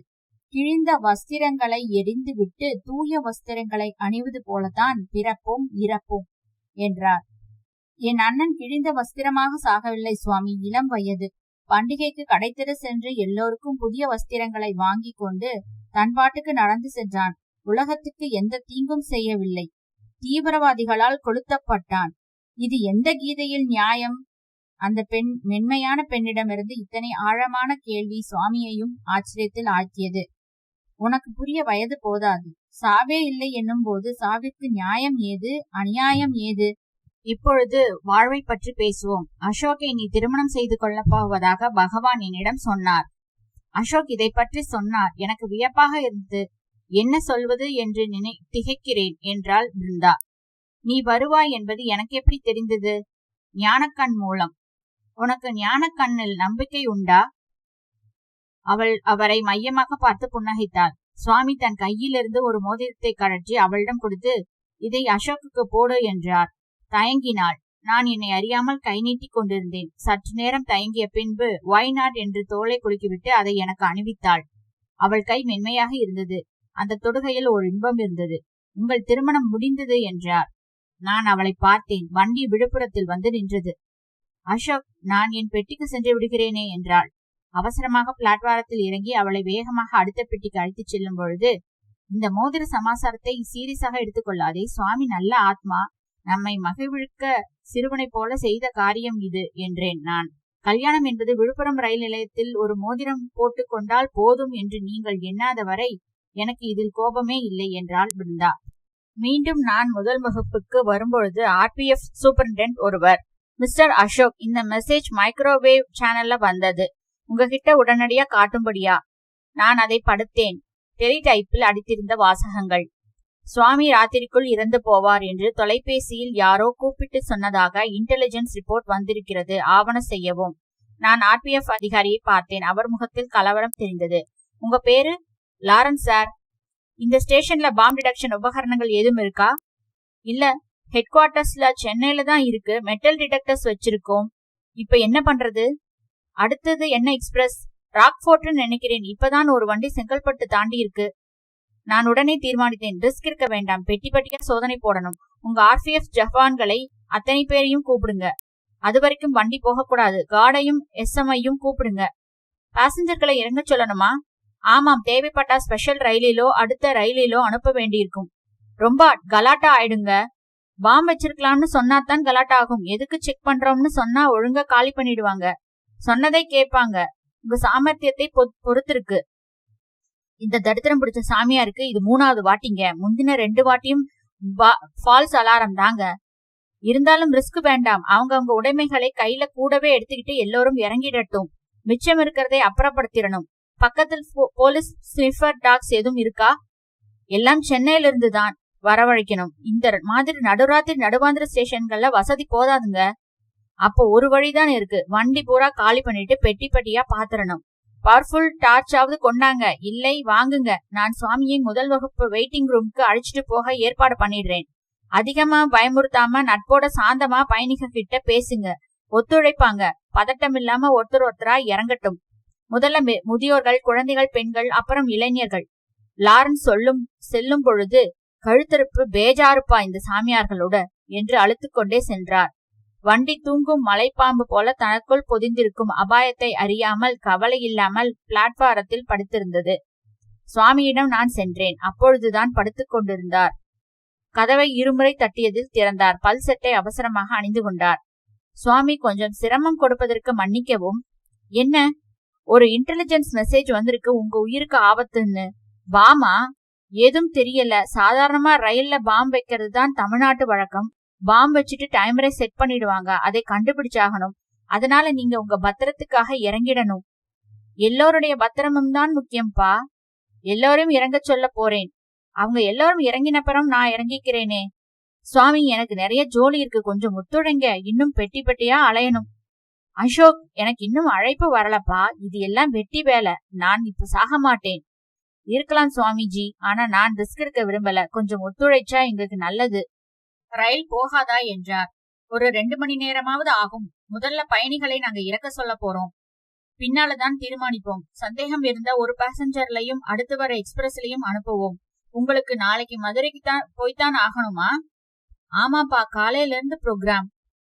கிழிந்த வஸ்திரங்களை எரிந்து விட்டு தூய வஸ்திரங்களை அணிவது போலத்தான் பிறப்போம் இறப்போம் என்றார். என் அண்ணன் கிழிந்த வஸ்திரமாக சாகவில்லை சுவாமி. இளம் வயது. பண்டிகைக்கு கடைத்தெரு சென்று எல்லோருக்கும் புதிய வஸ்திரங்களை வாங்கி கொண்டு தன் பாட்டுக்கு நடந்து சென்றான். உலகத்துக்கு எந்த தீங்கும் செய்யவில்லை. தீவிரவாதிகளால் கொளுத்தப்பட்டான். இது எந்த கீதையில் நியாயம்? அந்த பெண், மென்மையான பெண்ணிடமிருந்து இத்தனை ஆழமான கேள்வி சுவாமியையும் ஆச்சரியத்தில் ஆழ்த்தியது. உனக்கு புரிய வயது போதாது. சாவே இல்லை என்னும் போது சாவிற்கு நியாயம் ஏது, அநியாயம் ஏது? இப்பொழுது வாழ்வை பற்றி பேசுவோம். அசோக்கை நீ திருமணம் செய்து கொள்ளப் போவதாக பகவான் என்னிடம் சொன்னார். அசோக் இதை பற்றி சொன்னார். எனக்கு வியப்பாக இருந்தது. என்ன சொல்வது என்று திகைக்கிறேன் என்றாள் பிருந்தா. நீ வருவாய் என்பது எனக்கு எப்படி தெரிந்தது? ஞானக்கண் மூலம். உனக்கு ஞானக்கண்ணில் நம்பிக்கை உண்டா? அவள் அவரை மையமாக பார்த்து புன்னகைத்தாள். சுவாமி தன் கையிலிருந்து ஒரு மோதிரத்தை கழற்றி அவளிடம் கொடுத்து, இதை அசோக்குக்கு போடு என்றார். தயங்கினாள். நான் என்னை அறியாமல் கை நீட்டி கொண்டிருந்தேன். சற்று நேரம் தயங்கிய பின்பு வை நாட் என்று தோளை குலுக்கிவிட்டு அதை எனக்கு அணிவித்தாள். அவள் கை மென்மையாக இருந்தது. அந்த தொடுகையில் ஒரு இன்பம் இருந்தது. உங்கள் திருமணம் முடிந்தது என்றார். நான் அவளை பார்த்தேன். வண்டி விழுப்புரத்தில் வந்து நின்றது. அசோக், நான் என் பெட்டிக்கு சென்று விடுகிறேனே என்றாள். அவசரமாக பிளாட்வாரத்தில் இறங்கி அவளை வேகமாக அடுத்த பெட்டிக்கு அழைத்துச் செல்லும் பொழுது, இந்த மோதிர சமாசாரத்தை சீரியஸாக எடுத்துக்கொள்ளாதே. சுவாமி நல்ல ஆத்மா, நம்மை மகிழ்விக்க சிறுவனை போல செய்த காரியம் இது என்றேன் நான். கல்யாணம் என்பது விழுப்புரம் ரயில் நிலையத்தில் ஒரு மோதிரம் போட்டு கொண்டால் போதும் என்று நீங்கள் எண்ணாத வரை எனக்கு இதில் கோபமே இல்லை என்றாள் பிருந்தா. மீண்டும் நான் முதல் வகுப்புக்கு வரும்பொழுது RPF சூப்பரிண்டென்ட் ஒருவர், மிஸ்டர் அசோக், இந்த மெசேஜ் மைக்ரோவேவ் சேனல்ல வந்தது, உங்ககிட்ட உடனடியா காட்டும்படியா. நான் அதை படுத்தேன். டெலிடைப்பில் அடித்திருந்த வாசகங்கள். சுவாமி ராத்திரிக்குள் இறந்து போவார் என்று தொலைபேசியில் யாரோ கூப்பிட்டு சொன்னதாக இன்டெலிஜென்ஸ் ரிப்போர்ட் வந்திருக்கிறது. ஆவண செய்யவும். நான் RPF அதிகாரியை பார்த்தேன். அவர் முகத்தில் கலவரம் தெரிந்தது. உங்க பேரு? Lawrence sir. இந்த ஸ்டேஷன்ல பாம் டிடெக்ஷன் உபகரணங்கள் எதுவும் இருக்கா? இல்ல, ஹெட் குவார்டர்ஸ்ல சென்னையில தான் இருக்கு. மெட்டல் டிடெக்டர்ஸ் வச்சிருக்கோம். இப்ப என்ன பண்றது? அடுத்தது என்ன எக்ஸ்பிரஸ்? ராக்ஃபோர்ட்னு நினைக்கிறேன். இப்பதான் ஒரு வண்டி செங்கல்பட்டு தாண்டி இருக்கு. நான் உடனே தீர்மானித்தேன். ரிஸ்க் இருக்க வேண்டாம். பெட்டி பெட்டியா சோதனை போடணும். உங்க RPF ஜவான்களை அத்தனை பேரையும் கூப்பிடுங்க. அது வரைக்கும் வண்டி போகக்கூடாது. கார்டையும் SMஐயும் கூப்பிடுங்க. பாசஞ்சர்களை இறங்க சொல்லணுமா? ஆமாம், தேவைப்பட்டா ஸ்பெஷல் ரயிலிலோ அடுத்த ரயிலிலோ அனுப்ப வேண்டியிருக்கும். ரொம்ப கலாட்டா ஆயிடுங்க. பாம் வச்சிருக்கலாம்னு சொன்னாதான் கலாட்டா ஆகும். எதுக்கு செக் பண்றோம்னு சொன்னா ஒழுங்கா காலி பண்ணிடுவாங்க. சொன்னதை கேட்பாங்க. உங்க சாமர்த்தியத்தை பொறுத்திருக்கு. இந்த தரித்திரம் பிடிச்ச சாமியாருக்கு இது 3வது வாட்டிங்க. முந்தின 2 வாட்டியும் ஃபால்ஸ் அலாரம் தாங்க. இருந்தாலும் ரிஸ்க் வேண்டாம். அவங்க உடைமைகளை கையில கூடவே எடுத்துக்கிட்டு எல்லோரும் இறங்கிடட்டும். மிச்சம் இருக்கிறதை அப்புறப்படுத்திடணும். பக்கத்தில் போலீஸ் ஸ்னிஃபர் டாக்ஸ் எதுவும் இருக்கா? எல்லாம் சென்னையில இருந்து தான் வரவழைக்கணும். இந்த மாதிரி நடுராத்திரி நடுவாந்திர ஸ்டேஷன்கள்ல வசதி போதாதுங்க. அப்போ ஒரு வழிதான் இருக்கு. வண்டி பூரா காலி பண்ணிட்டு பெட்டி பெட்டியா பாத்திரணும். பவர்ஃபுல் டார்ச்சாவது கொண்டாங்க. இல்லை, வாங்குங்க. நான் சுவாமியை முதல் வகுப்பு வெயிட்டிங் ரூமுக்கு அழைச்சிட்டு போக ஏற்பாடு பண்ணிடுறேன். அதிகமா பயமுறுத்தாம நட்போட சாந்தமா பயணிக கிட்ட பேசுங்க. ஒத்துழைப்பாங்க. பதட்டம் இல்லாம ஒருத்தரா இறங்கட்டும். முதல்ல முதியோர்கள், குழந்தைகள், பெண்கள், அப்புறம் இளைஞர்கள். லாரன்ஸ் செல்லும் பொழுது, கழுத்தறுப்பு பேஜாருப்பா இந்த சாமியார்களோட என்று அழுத்துக்கொண்டே சென்றார். வண்டி தூங்கும் மலைப்பாம்பு போல தனக்குள் பொதிந்திருக்கும் அபாயத்தை அறியாமல் கவலை இல்லாமல் பிளாட்பாரத்தில் படுத்திருந்தது. சுவாமியிடம் நான் சென்றேன். அப்பொழுதுதான் படுத்துக் கொண்டிருந்தார். கதவை இருமுறை தட்டியதில் திறந்தார். பல் செட்டை அவசரமாக அணிந்து கொண்டார். சுவாமி, கொஞ்சம் சிரமம் கொடுப்பதற்கு மன்னிக்கவும். என்ன? ஒரு இன்டெலிஜென்ஸ் மெசேஜ் வந்திருக்கு. உங்க உயிருக்கு ஆபத்துன்னு. பாமா? ஏதும் தெரியல. சாதாரணமா ரயில்ல பாம் வைக்கிறது தான் தமிழ்நாட்டு வழக்கம். பாம் வச்சுட்டு டைமரை செட் பண்ணிடுவாங்க. அதை கண்டுபிடிச்சாகணும். அதனால நீங்க உங்க பத்திரத்துக்காக இறங்கிடணும். எல்லோருடைய பத்திரமும் தான் முக்கியம்பா. எல்லோரும் இறங்க சொல்ல போறேன். அவங்க எல்லோரும் இறங்கினப்புறம் நான் இறங்கிக்கிறேனே. சுவாமி, எனக்கு நிறைய ஜோலி இருக்கு. கொஞ்சம் ஒத்துழைங்க. இன்னும் பெட்டி பெட்டியா அலையணும். அசோக், எனக்கு இன்னும் அழைப்பு வரலப்பா. இது எல்லாம் வெட்டி வேலை. நான் இப்ப சாக மாட்டேன். இருக்கலாம் சுவாமிஜி, ஆனா நான் ரிஸ்க் எடுக்க விரும்பல. கொஞ்சம் ஒத்துழைச்சா எங்களுக்கு நல்லது. ரயில் போகாதா என்றார். ஒரு 2 மணி நேரமாவது ஆகும். முதல்ல பயணிகளை நாங்க இறக்க சொல்ல போறோம். பின்னாலதான் தீர்மானிப்போம். சந்தேகம் இருந்த ஒரு பேசஞ்சர்லையும் அடுத்து வர எக்ஸ்பிரஸ்லயும் அனுப்புவோம். உங்களுக்கு நாளைக்கு மதுரைக்கு போய்தான் ஆகணுமா? ஆமாப்பா, காலையில இருந்து ப்ரோக்ராம்.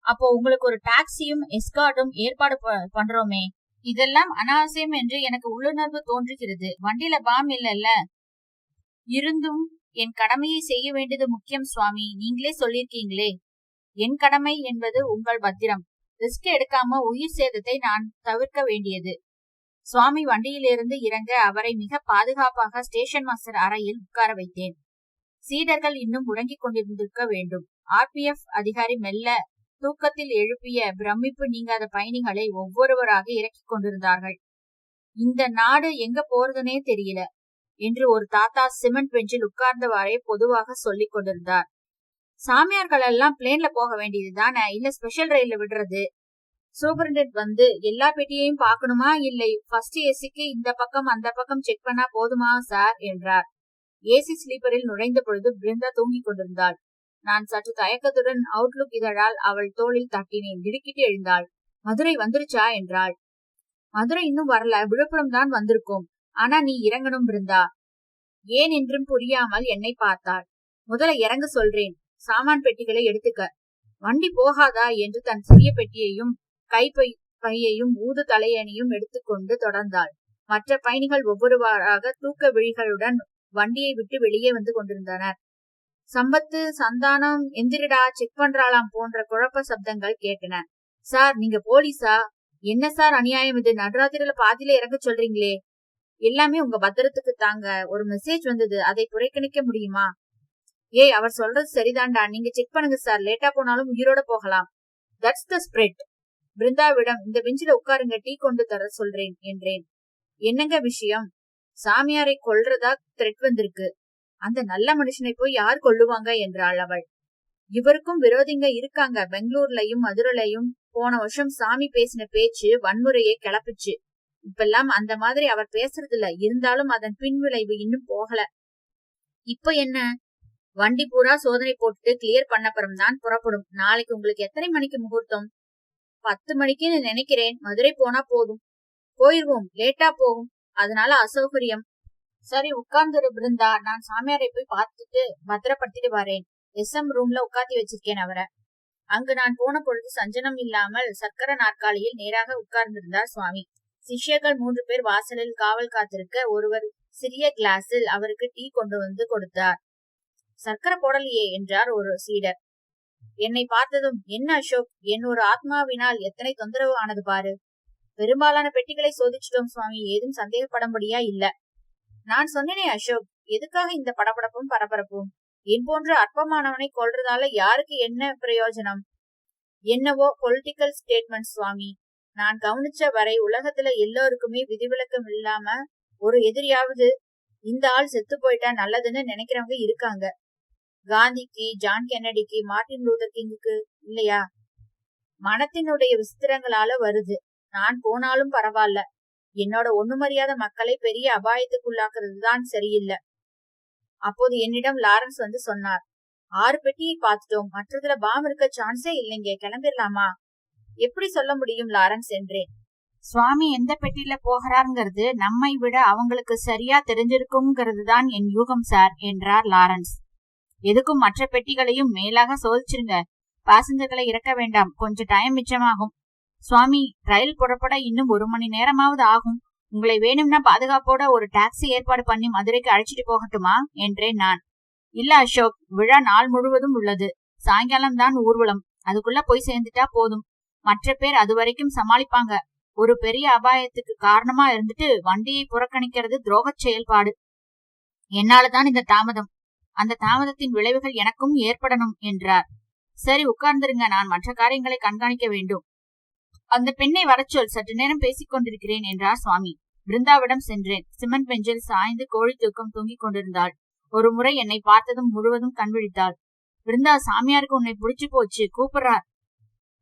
அப்போ உங்களுக்கு ஒரு டாக்ஸியும் எஸ்கார்டும் ஏற்பாடு பண்றோமே. இதெல்லாம் அனாவசியம் என்று எனக்கு உள்ளுணர்வு தோன்றுகிறது. வண்டியில பாம் இல்லல்ல. இருந்தும் என் கடமையை செய்ய வேண்டியது முக்கியம் சுவாமி. நீங்களே சொல்லிருக்கீங்களே, என் கடமை என்பது உங்கள் பத்திரம். ரிஸ்க் எடுக்காம உயிர் சேதத்தை நான் தவிர்க்க வேண்டியது. சுவாமி வண்டியிலிருந்து இறங்க அவரை மிக பாதுகாப்பாக ஸ்டேஷன் மாஸ்டர் அறையில் உட்கார வைத்தேன். சீடர்கள் இன்னும் உறங்கிக் கொண்டிருந்திருக்க வேண்டும். RPF அதிகாரி மெல்ல தூக்கத்தில் எழுப்பிய பிரமிப்பு நீங்காத பயணிகளை ஒவ்வொருவராக இறக்கிக் கொண்டிருந்தார்கள். இந்த நாடு எங்க போறதுனே தெரியல என்று ஒரு தாத்தா சிமெண்ட் பெஞ்சில் உட்கார்ந்தவாறே பொதுவாக சொல்லிக் கொண்டிருந்தார். சாமியார்கள் எல்லாம் பிளேன்ல போக வேண்டியது தானே, இல்ல ஸ்பெஷல் ரயில்ல விடுறது? சூப்பரண்டென்ட் வந்து எல்லா பெட்டியையும் பார்க்கணுமா, இல்லை ஃபர்ஸ்ட் ஏசிக்கு இந்த பக்கம் அந்த பக்கம் செக் பண்ணா போதுமா சார் என்றார். ஏசி ஸ்லீப்பரில் நுழைந்த பொழுது பிருந்தா தூங்கிக் கொண்டிருந்தாள். நான் சற்று தயக்கத்துடன் அவுட்லுக் இதழால் அவள் தோளில் தட்டினேன். திடுக்கிட்டு எழுந்தாள். மதுரை வந்துருச்சா என்றாள். மதுரை இன்னும் வரல, விழுப்புரம் தான் வந்திருக்கோம். ஆனா நீ இறங்கணும் பிருந்தா. ஏன் என்றும் புரியாமல் என்னை பார்த்தாள். முதல்ல இறங்க சொல்றேன். சாமான் பெட்டிகளை எடுத்துக்க. வண்டி போகாதா என்று தன் சிறிய பெட்டியையும் கையையும் ஊது தலையணியும் எடுத்துக்கொண்டு தொடர்ந்தாள். மற்ற பயணிகள் ஒவ்வொருவராக தூக்க விழிகளுடன் வண்டியை விட்டு வெளியே வந்து கொண்டிருந்தனர். சம்பத்து, சந்தானம், எந்திரிடா, செக் பண்றாளாம் போன்ற குழப்ப சப்தங்கள் கேட்டன. சார், நீங்க போலீஸா? என்ன சார் அநியாயம் இது? நடுராத்திரில பாதியில இறங்க சொல்றீங்களே. எல்லாமே உங்க பத்திரத்துக்கு தாங்க. ஒரு மெசேஜ் வந்தது, அதை புறக்கணிக்க முடியுமா? ஏய், அவர் சொல்றது சரிதான்டா. நீங்க செக் பண்ணுங்க சார். லேட்டா போனாலும் உயிரோட போகலாம். That's the spirit. பிருந்தாவிடம் இந்த பெஞ்சில உட்காருங்க, டீ கொண்டு தர சொல்றேன் என்றேன். என்னங்க விஷயம்? சாமியாரை கொல்றதா த்ரெட் வந்திருக்கு. அந்த நல்ல மனுஷனை போய் யார் கொல்லுவாங்க என்றாள் அவள். இவருக்கும் விரோதிங்க இருக்காங்க. பெங்களூர்லயும் மதுரையிலையும் போன வருஷம் சாமி பேசின பேச்சு வன்முறையை கிளப்பிச்சு. இப்பெல்லாம் அந்த மாதிரி அவர் பேசுறது இல்ல. இருந்தாலும் அதன் பின்விளைவு இன்னும் போகல. இப்ப என்ன? வண்டி பூரா சோதனை போட்டுட்டு கிளியர் பண்ணப்புறம் தான் புறப்படும். நாளைக்கு உங்களுக்கு எத்தனை மணிக்கு முகூர்த்தம்? 10 மணிக்குன்னு நினைக்கிறேன். மதுரை போனா போதும். போயிருவோம். லேட்டா போகும், அதனால அசௌகரியம். சரி, உட்கார்ந்துரு பிருந்தா. நான் சாமியாரை போய் பார்த்துட்டு பத்திரப்படுத்திட்டு வரேன். SM ரூம்ல உட்காத்தி வச்சிருக்கேன் அவரை. அங்கு நான் போன பொழுது சஞ்சனம் இல்லாமல் சக்கர நாற்காலியில் நேராக உட்கார்ந்திருந்தார் சுவாமி. சிஷ்யர்கள் 3 பேர் வாசலில் காவல் காத்திருக்க ஒருவர் சிறிய கிளாஸில் அவருக்கு டீ கொண்டு வந்து கொடுத்தார். சர்க்கரை போடலையே என்றார் ஒரு சீடர். என்னை பார்த்ததும், என்ன அசோக், என் ஒரு ஆத்மாவினால் எத்தனை தொந்தரவு ஆனது பாரு. பெரும்பாலான பெட்டிகளை சோதிச்சிட்டோம் சுவாமி, ஏதும் சந்தேகப்படும்படியா இல்ல. நான் சொன்னேனே அசோக், எதுக்காக இந்த படபடப்பும் பரபரப்பும்? என் போன்ற அற்பமானவனை கொல்றதால யாருக்கு என்ன பிரயோஜனம்? என்னவோ பொலிட்டிக்கல் ஸ்டேட்மெண்ட் சுவாமி. நான் கவனிச்ச வரை உலகத்துல எல்லோருக்குமே விதிவிலக்கம் இல்லாம ஒரு எதிரியாவது இந்த ஆள் செத்து போயிட்டா நல்லதுன்னு நினைக்கிறவங்க இருக்காங்க. காந்திக்கு, ஜான் கென்னடிக்கு, மார்ட்டின் லூதர் கிங்குக்கு இல்லையா? மனத்தினுடைய விசித்திரங்களால வருது. நான் போனாலும் பரவாயில்ல. என்னோட ஒண்ணுமறியாத மக்களை பெரிய அபாயத்துக்குள்ளாக்குறது தான் சரியில்லை. அப்போது என்னிடம் லாரன்ஸ் வந்து சொன்னார், 6 பெட்டியை பார்த்துட்டோம், மற்றதுல பாம் இருக்க சான்ஸே இல்லைங்க, கிளம்பிடலாமா? எப்படி சொல்ல முடியும் லாரன்ஸ் என்றேன். சுவாமி எந்த பெட்டியில போகிறாருங்கிறது நம்மை விட அவங்களுக்கு சரியா தெரிஞ்சிருக்கும்ங்கிறது தான் என் யூகம் சார் என்றார் லாரன்ஸ். எதுக்கும் மற்ற பெட்டிகளையும் மேலாக சோதிச்சிருங்க. பாசஞ்சர்களை இறக்க வேண்டாம், கொஞ்சம் டைம் மிச்சமாகும். சுவாமி, ரயில் புறப்பட இன்னும் 1 மணி நேரமாவது ஆகும். உங்களை வேணும்னா பாதுகாப்போட ஒரு டாக்ஸி ஏற்பாடு பண்ணி மதுரைக்கு அழைச்சிட்டு போகட்டுமா என்றேன் நான். இல்ல அசோக், விழா நாள் முழுவதும் உள்ளது. சாயங்காலம் தான் ஊர்வலம். அதுக்குள்ள போய் சேர்ந்துட்டா போதும். மற்ற பேர் அது வரைக்கும் சமாளிப்பாங்க. ஒரு பெரிய அபாயத்துக்கு காரணமா இருந்துட்டு வண்டியை புறக்கணிக்கிறது துரோகச் செயல்பாடு. என்னாலதான் இந்த தாமதம். அந்த தாமதத்தின் விளைவுகள் எனக்கும் ஏற்படணும் என்றார். சரி, உட்கார்ந்துருங்க, நான் மற்ற காரியங்களை கண்காணிக்க வேண்டும். அந்த பெண்ணை வரச்சொல், சற்று நேரம் பேசிக் கொண்டிருக்கிறேன் என்றார் சுவாமி. பிருந்தாவிடம் சென்றேன். சிமெண்ட் பெஞ்சில் சாய்ந்து கோழி தூக்கம் தூங்கிக் கொண்டிருந்தாள். ஒரு முறை என்னை பார்த்ததும் முழுவதும் கண்விழித்தாள். பிருந்தா, சாமியாருக்கு உன்னை புடிச்சு போச்சு, கூப்பிடுறார்.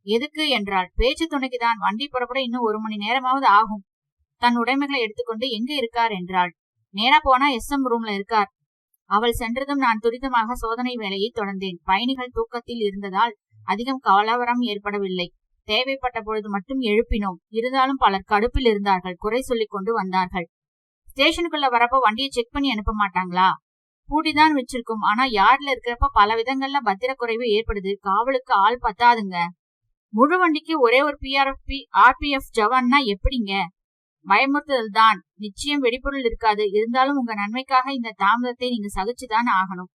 எதுக்கு என்றாள். பேச்சு துணைக்குதான். வண்டி புறப்பட இன்னும் 1 மணி நேரமாவது ஆகும். தன் உடைமைகளை எடுத்துக்கொண்டு எங்க இருக்கார் என்றாள். நேரா போனா SM ரூம்ல இருக்கார். அவள் சென்றதும் நான் துரிதமாக சோதனை வேலையை தொடர்ந்தேன். பயணிகள் தூக்கத்தில் இருந்ததால் அதிகம் கலவரம் ஏற்படவில்லை. தேவைப்பட்ட பொழுது மட்டும் எழுப்பினோம். இருந்தாலும் பலர் கடுப்பில் இருந்தார்கள். குறை சொல்லிக் கொண்டு வந்தார்கள். ஸ்டேஷனுக்குள்ள வரப்ப வண்டியை செக் பண்ணி அனுப்ப மாட்டாங்களா? பூட்டிதான் வச்சிருக்கோம். ஆனா யார்ட்ல இருக்கிறப்ப பல விதங்கள்ல பத்திர குறைவு ஏற்படுது. காவலுக்கு ஆள் பத்தாதுங்க. முழு வண்டிக்கு ஒரே ஒரு RPF ஜவான்னா எப்படிங்க? பயமுறுத்தல் தான். நிச்சயம் வெடிப்பொருள் இருக்காது. இருந்தாலும் உங்க நன்மைக்காக இந்த தாமதத்தை நீங்க சகிச்சுதான் ஆகணும்.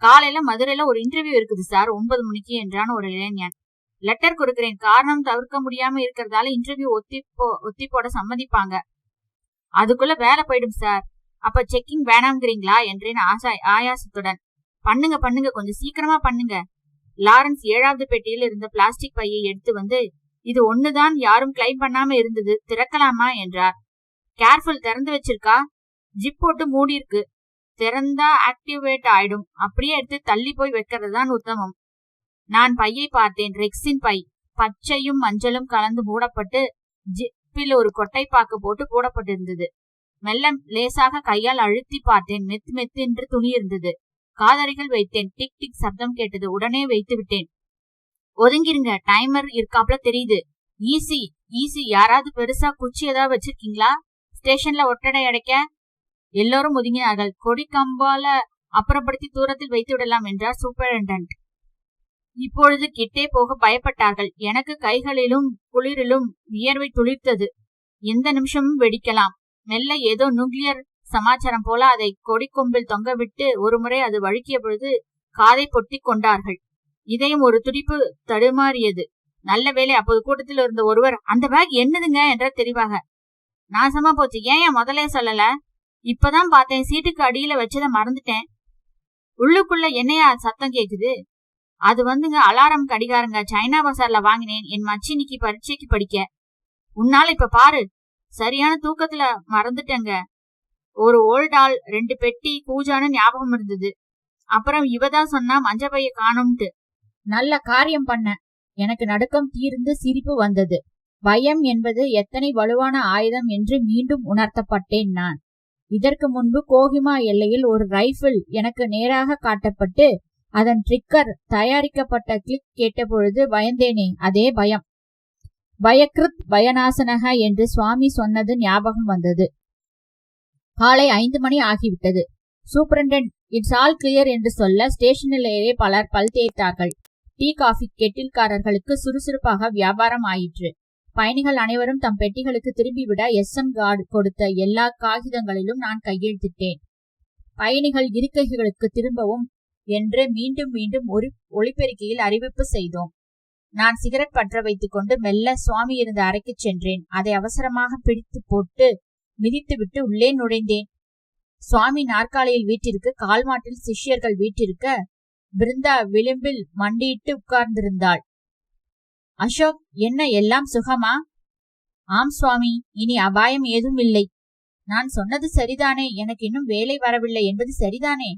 காலையில மதுரையில ஒரு இன்டர்வியூ இருக்குது சார், 9 மணிக்கு என்றான் ஒரு இளைஞன். லெட்டர் கொடுக்கிறேன். காரணம் தவிர்க்க முடியாம இருக்கிறதால இன்டர்வியூ ஒத்தி போட சம்மதிப்பாங்க. அதுக்குள்ள வேலை போயிடும் சார். அப்ப செக்கிங் வேணாம்ங்கிறீங்களா என்றேன் ஆயாசத்துடன். பண்ணுங்க, கொஞ்சம் சீக்கிரமா பண்ணுங்க. லாரன்ஸ் 7வது பெட்டியில் இருந்த பிளாஸ்டிக் பையை எடுத்து வந்து, இது ஒண்ணுதான் யாரும் கிளைம் பண்ணாம இருந்தது, திறக்கலாமா என்றார். கேர்ஃபுல், திறந்து வச்சிருக்கா? ஜிப் போட்டு மூடி இருக்கு. திறந்தா ஆக்டிவேட் ஆயிடும். அப்படியே எடுத்து தள்ளி போய் வைக்கிறது தான் உத்தமம். நான் பையை பார்த்தேன். Rexine by. பச்சையும் மஞ்சளும் கலந்து மூடப்பட்டு ஜிப்பில் ஒரு கொட்டைப்பாக்கு போட்டு போடப்பட்டிருந்தது. மெல்ல லேசாக கையால் அழுத்தி பார்த்தேன். மெத்து என்று துணி இருந்தது. காதறிகள் வைத்தேன். டிக் டிக் சப்தம் கேட்டது. உடனே வைத்து விட்டேன். ஒதுங்கிருங்க, டைமர் இருக்காப்ல தெரியுது. ஈஸி. யாராவது பெருசா குச்சி ஏதாவது வச்சிருக்கீங்களா? ஸ்டேஷன்ல ஒட்டடை அடைக்க? எல்லோரும் ஒதுங்கினார்கள். கொடி கம்பால அப்புறப்படுத்தி தூரத்தில் வைத்து விடலாம் என்றார் சூப்பரண்டன்ட். இப்பொழுது கிட்டே போக பயப்பட்டார்கள். எனக்கு கைகளிலும் குளிரிலும் வியர்வை துளிர்த்தது. எந்த நிமிஷமும் வெடிக்கலாம். மெல்ல ஏதோ நியூக்ளியர் சமாச்சாரம் போல அதை கொடிக்கொம்பில் தொங்கவிட்டு ஒருமுறை அது வழுக்கிய பொழுது காதை பொத்தி கொண்டார்கள். இதயம் ஒரு துடிப்பு தடுமாறியது. நல்ல வேளை அப்போது கூட்டத்தில் இருந்த ஒருவர், அந்த பேக் என்னதுங்க என்ற தெளிவாக. நாசமா போச்சு, ஏன் முதலே சொல்லல? இப்பதான் பார்த்தேன், சீட்டுக்கு அடியில வச்சதை மறந்துட்டேன். உள்ளுக்குள்ள என்னையா சத்தம் கேக்குது? அது வந்துங்க அலாரம் கடிகாரங்க. சைனா பசார்ல வாங்கினேன். என் மச்சினிக்கு பரீட்சைக்கு படிக்க. உன்னால இப்ப பாரு. சரியான தூக்கத்துல மறந்துட்டேங்க. ஒரு ஓல்டால் 2 பெட்டி பூஜான்னு ஞாபகம் இருந்தது. அப்புறம் இவதான் சொன்னா மஞ்ச பைய காணும்ட்டு. நல்ல காரியம் பண்ண. எனக்கு நடுக்கம் தீர்ந்து சிரிப்பு வந்தது. பயம் என்பது எத்தனை வலுவான ஆயுதம் என்று மீண்டும் உணர்த்தப்பட்டேன் நான். இதற்கு முன்பு கோஹிமா எல்லையில் ஒரு ரைபிள் எனக்கு நேராக காட்டப்பட்டு அதன் ட்ரிக்கர் தயாரிக்கப்பட்ட கிளிக் கேட்டபொழுது பயந்தேனே, அதே பயம். பயக்ருத் பயநாசனக என்று சுவாமி சொன்னது ஞாபகம் வந்தது. காலை 5 மணி ஆகிவிட்டது. சூப்பரண்டன்ட் இட்ஸ் ஆல் கிளியர் என்று சொல்ல ஸ்டேஷனிலேயே பலர் பல் தேய்த்தார்கள். டீ காஃபி கெட்டில்காரர்களுக்கு சுறுசுறுப்பாக வியாபாரம் ஆயிற்று. பயணிகள் அனைவரும் தம் பெட்டிகளுக்கு திரும்பிவிட SM கார்டு கொடுத்த எல்லா காகிதங்களிலும் நான் கையெழுத்திட்டேன். பயணிகள் இருக்கைகளுக்கு திரும்பவும் என்று மீண்டும் மீண்டும் ஒரு ஒளிபெருக்கியில் அறிவிப்பு செய்தோம். நான் சிகரெட் பற்ற வைத்துக் கொண்டு மெல்ல சுவாமி இருந்த அறைக்கு சென்றேன். அதை அவசரமாக பிடித்து போட்டு மிதித்துவிட்டு உள்ளே நுழைந்தேன். சுவாமி நாற்காலியில் வீட்டிற்கு, கால்மாட்டில் சிஷ்யர்கள் வீட்டிற்க, பிருந்தா விளிம்பில் மண்டியிட்டு உட்கார்ந்திருந்தாள். அசோக், என்ன எல்லாம் சுகமா? ஆம் சுவாமி, இனி அபாயம் ஏதும் இல்லை. நான் சொன்னது சரிதானே? எனக்கு இன்னும் வேலை வரவில்லை என்பது சரிதானே?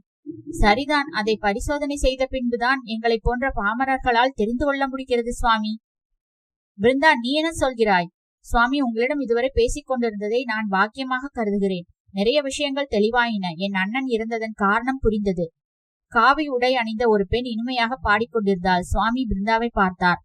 சரிதான். அதை பரிசோதனை செய்த பின்புதான் எங்களை போன்ற பாமரர்களால் தெரிந்து கொள்ள முடிகிறது சுவாமி. பிருந்தா, நீ என்ன சொல்கிறாய்? சுவாமி, உங்களிடம் இதுவரை பேசிக் கொண்டிருந்ததை நான் வாக்கியமாக கருதுகிறேன். நிறைய விஷயங்கள் தெளிவாயின. என் அண்ணன் இறந்ததன் காரணம் புரிந்தது. காவி உடை அணிந்த ஒரு பெண் இனிமையாக பாடிக்கொண்டிருந்தாள். சுவாமி பிருந்தாவை பார்த்தார்.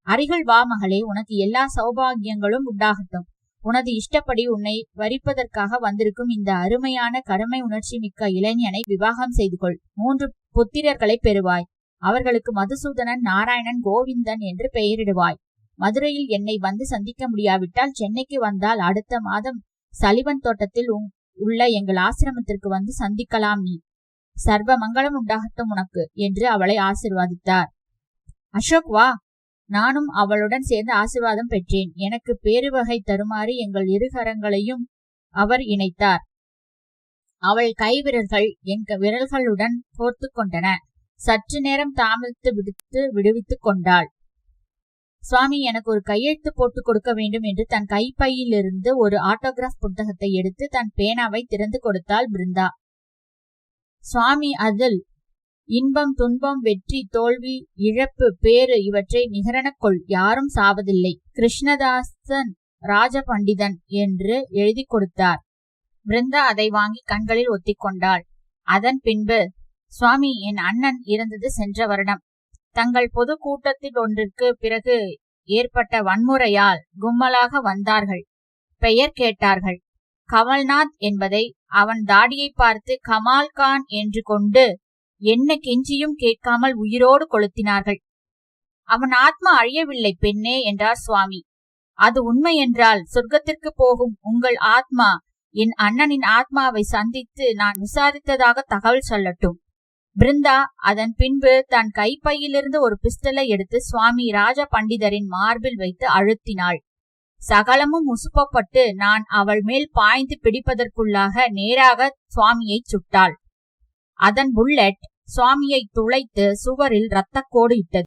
அருகில் வா மகளே, உனக்கு எல்லா சௌபாகியங்களும் உண்டாகட்டும். உனது இஷ்டப்படி உன்னை வரிப்பதற்காக வந்திருக்கும் இந்த அருமையான கடமை உணர்ச்சி மிக்க இளைஞனை விவாகம் செய்து கொள். 3 புத்திரர்களை பெறுவாய். அவர்களுக்கு மதுசூதனன், நாராயணன், கோவிந்தன் என்று பெயரிடுவாய். மதுரையில் என்னை வந்து சந்திக்க முடியாவிட்டால் சென்னைக்கு வந்தால் அடுத்த மாதம் சலிவன் தோட்டத்தில் உள்ள எங்கள் ஆசிரமத்திற்கு வந்து சந்திக்கலாம். நீ சர்வ மங்களம் உண்டாகட்டும் உனக்கு என்று அவளை ஆசிர்வாதித்தார். அசோக், வா. நானும் அவளுடன் சேர்ந்து ஆசிர்வாதம் பெற்றேன். எனக்கு பேருவகை தருமாறு எங்கள் இருகரங்களையும் அவர் இணைத்தார். அவள் கைவிரல்கள் என் விரல்களுடன் கோர்த்து கொண்டன. சற்று நேரம் தாமதித்து விடுவித்துக் கொண்டாள். சுவாமி, எனக்கு ஒரு கையெழுத்து போட்டு கொடுக்க வேண்டும் என்று தன் கைப்பையிலிருந்து ஒரு ஆட்டோகிராஃப் புத்தகத்தை எடுத்து தன் பேனாவை திறந்து கொடுத்தாள் பிருந்தா. சுவாமி, அதில் இன்பம், துன்பம், வெற்றி, தோல்வி, இழப்பு, பேறு இவற்றை நிகரெனக் கொள். யாரும் சாவதில்லை. கிருஷ்ணதாசன் ராஜபண்டிதன் என்று எழுதி கொடுத்தார். பிருந்தா அதை வாங்கி கண்களில் ஒத்திக்கொண்டாள். அதன் பின்பு, சுவாமி, என் அண்ணன் இறந்தது சென்ற வருடம். தங்கள் பொது கூட்டத்தில் ஒன்றிற்கு பிறகு ஏற்பட்ட வன்முறையால் கும்மலாக வந்தார்கள். பெயர் கேட்டார்கள். கமல்நாத் என்பதை அவன் தாடியை பார்த்து கமால்கான் என்று கொண்டு என்ன கெஞ்சியும் கேட்காமல் உயிரோடு கொளுத்தினார்கள். அவன் ஆத்மா அழியவில்லை பெண்ணே என்றார் சுவாமி. அது உண்மை என்றால் சொர்க்கத்திற்கு போகும் உங்கள் ஆத்மா என் அண்ணனின் ஆத்மாவை சந்தித்து நான் விசாரித்ததாக தகவல் சொல்லட்டும். பிருந்தா அதன் பின்பு தன் கைப்பையிலிருந்து ஒரு பிஸ்டலை எடுத்து சுவாமி ராஜ பண்டிதரின் மார்பில் வைத்து அழுத்தினாள். சகலமும் உசுப்பப்பட்டு நான் அவள் மேல் பாய்ந்து பிடிப்பதற்குள்ளாக நேராக சுவாமியை சுட்டாள். அதன் புல்லட் சுவாமியை துளைத்து சுவரில் இரத்தக்கோடு இட்டது.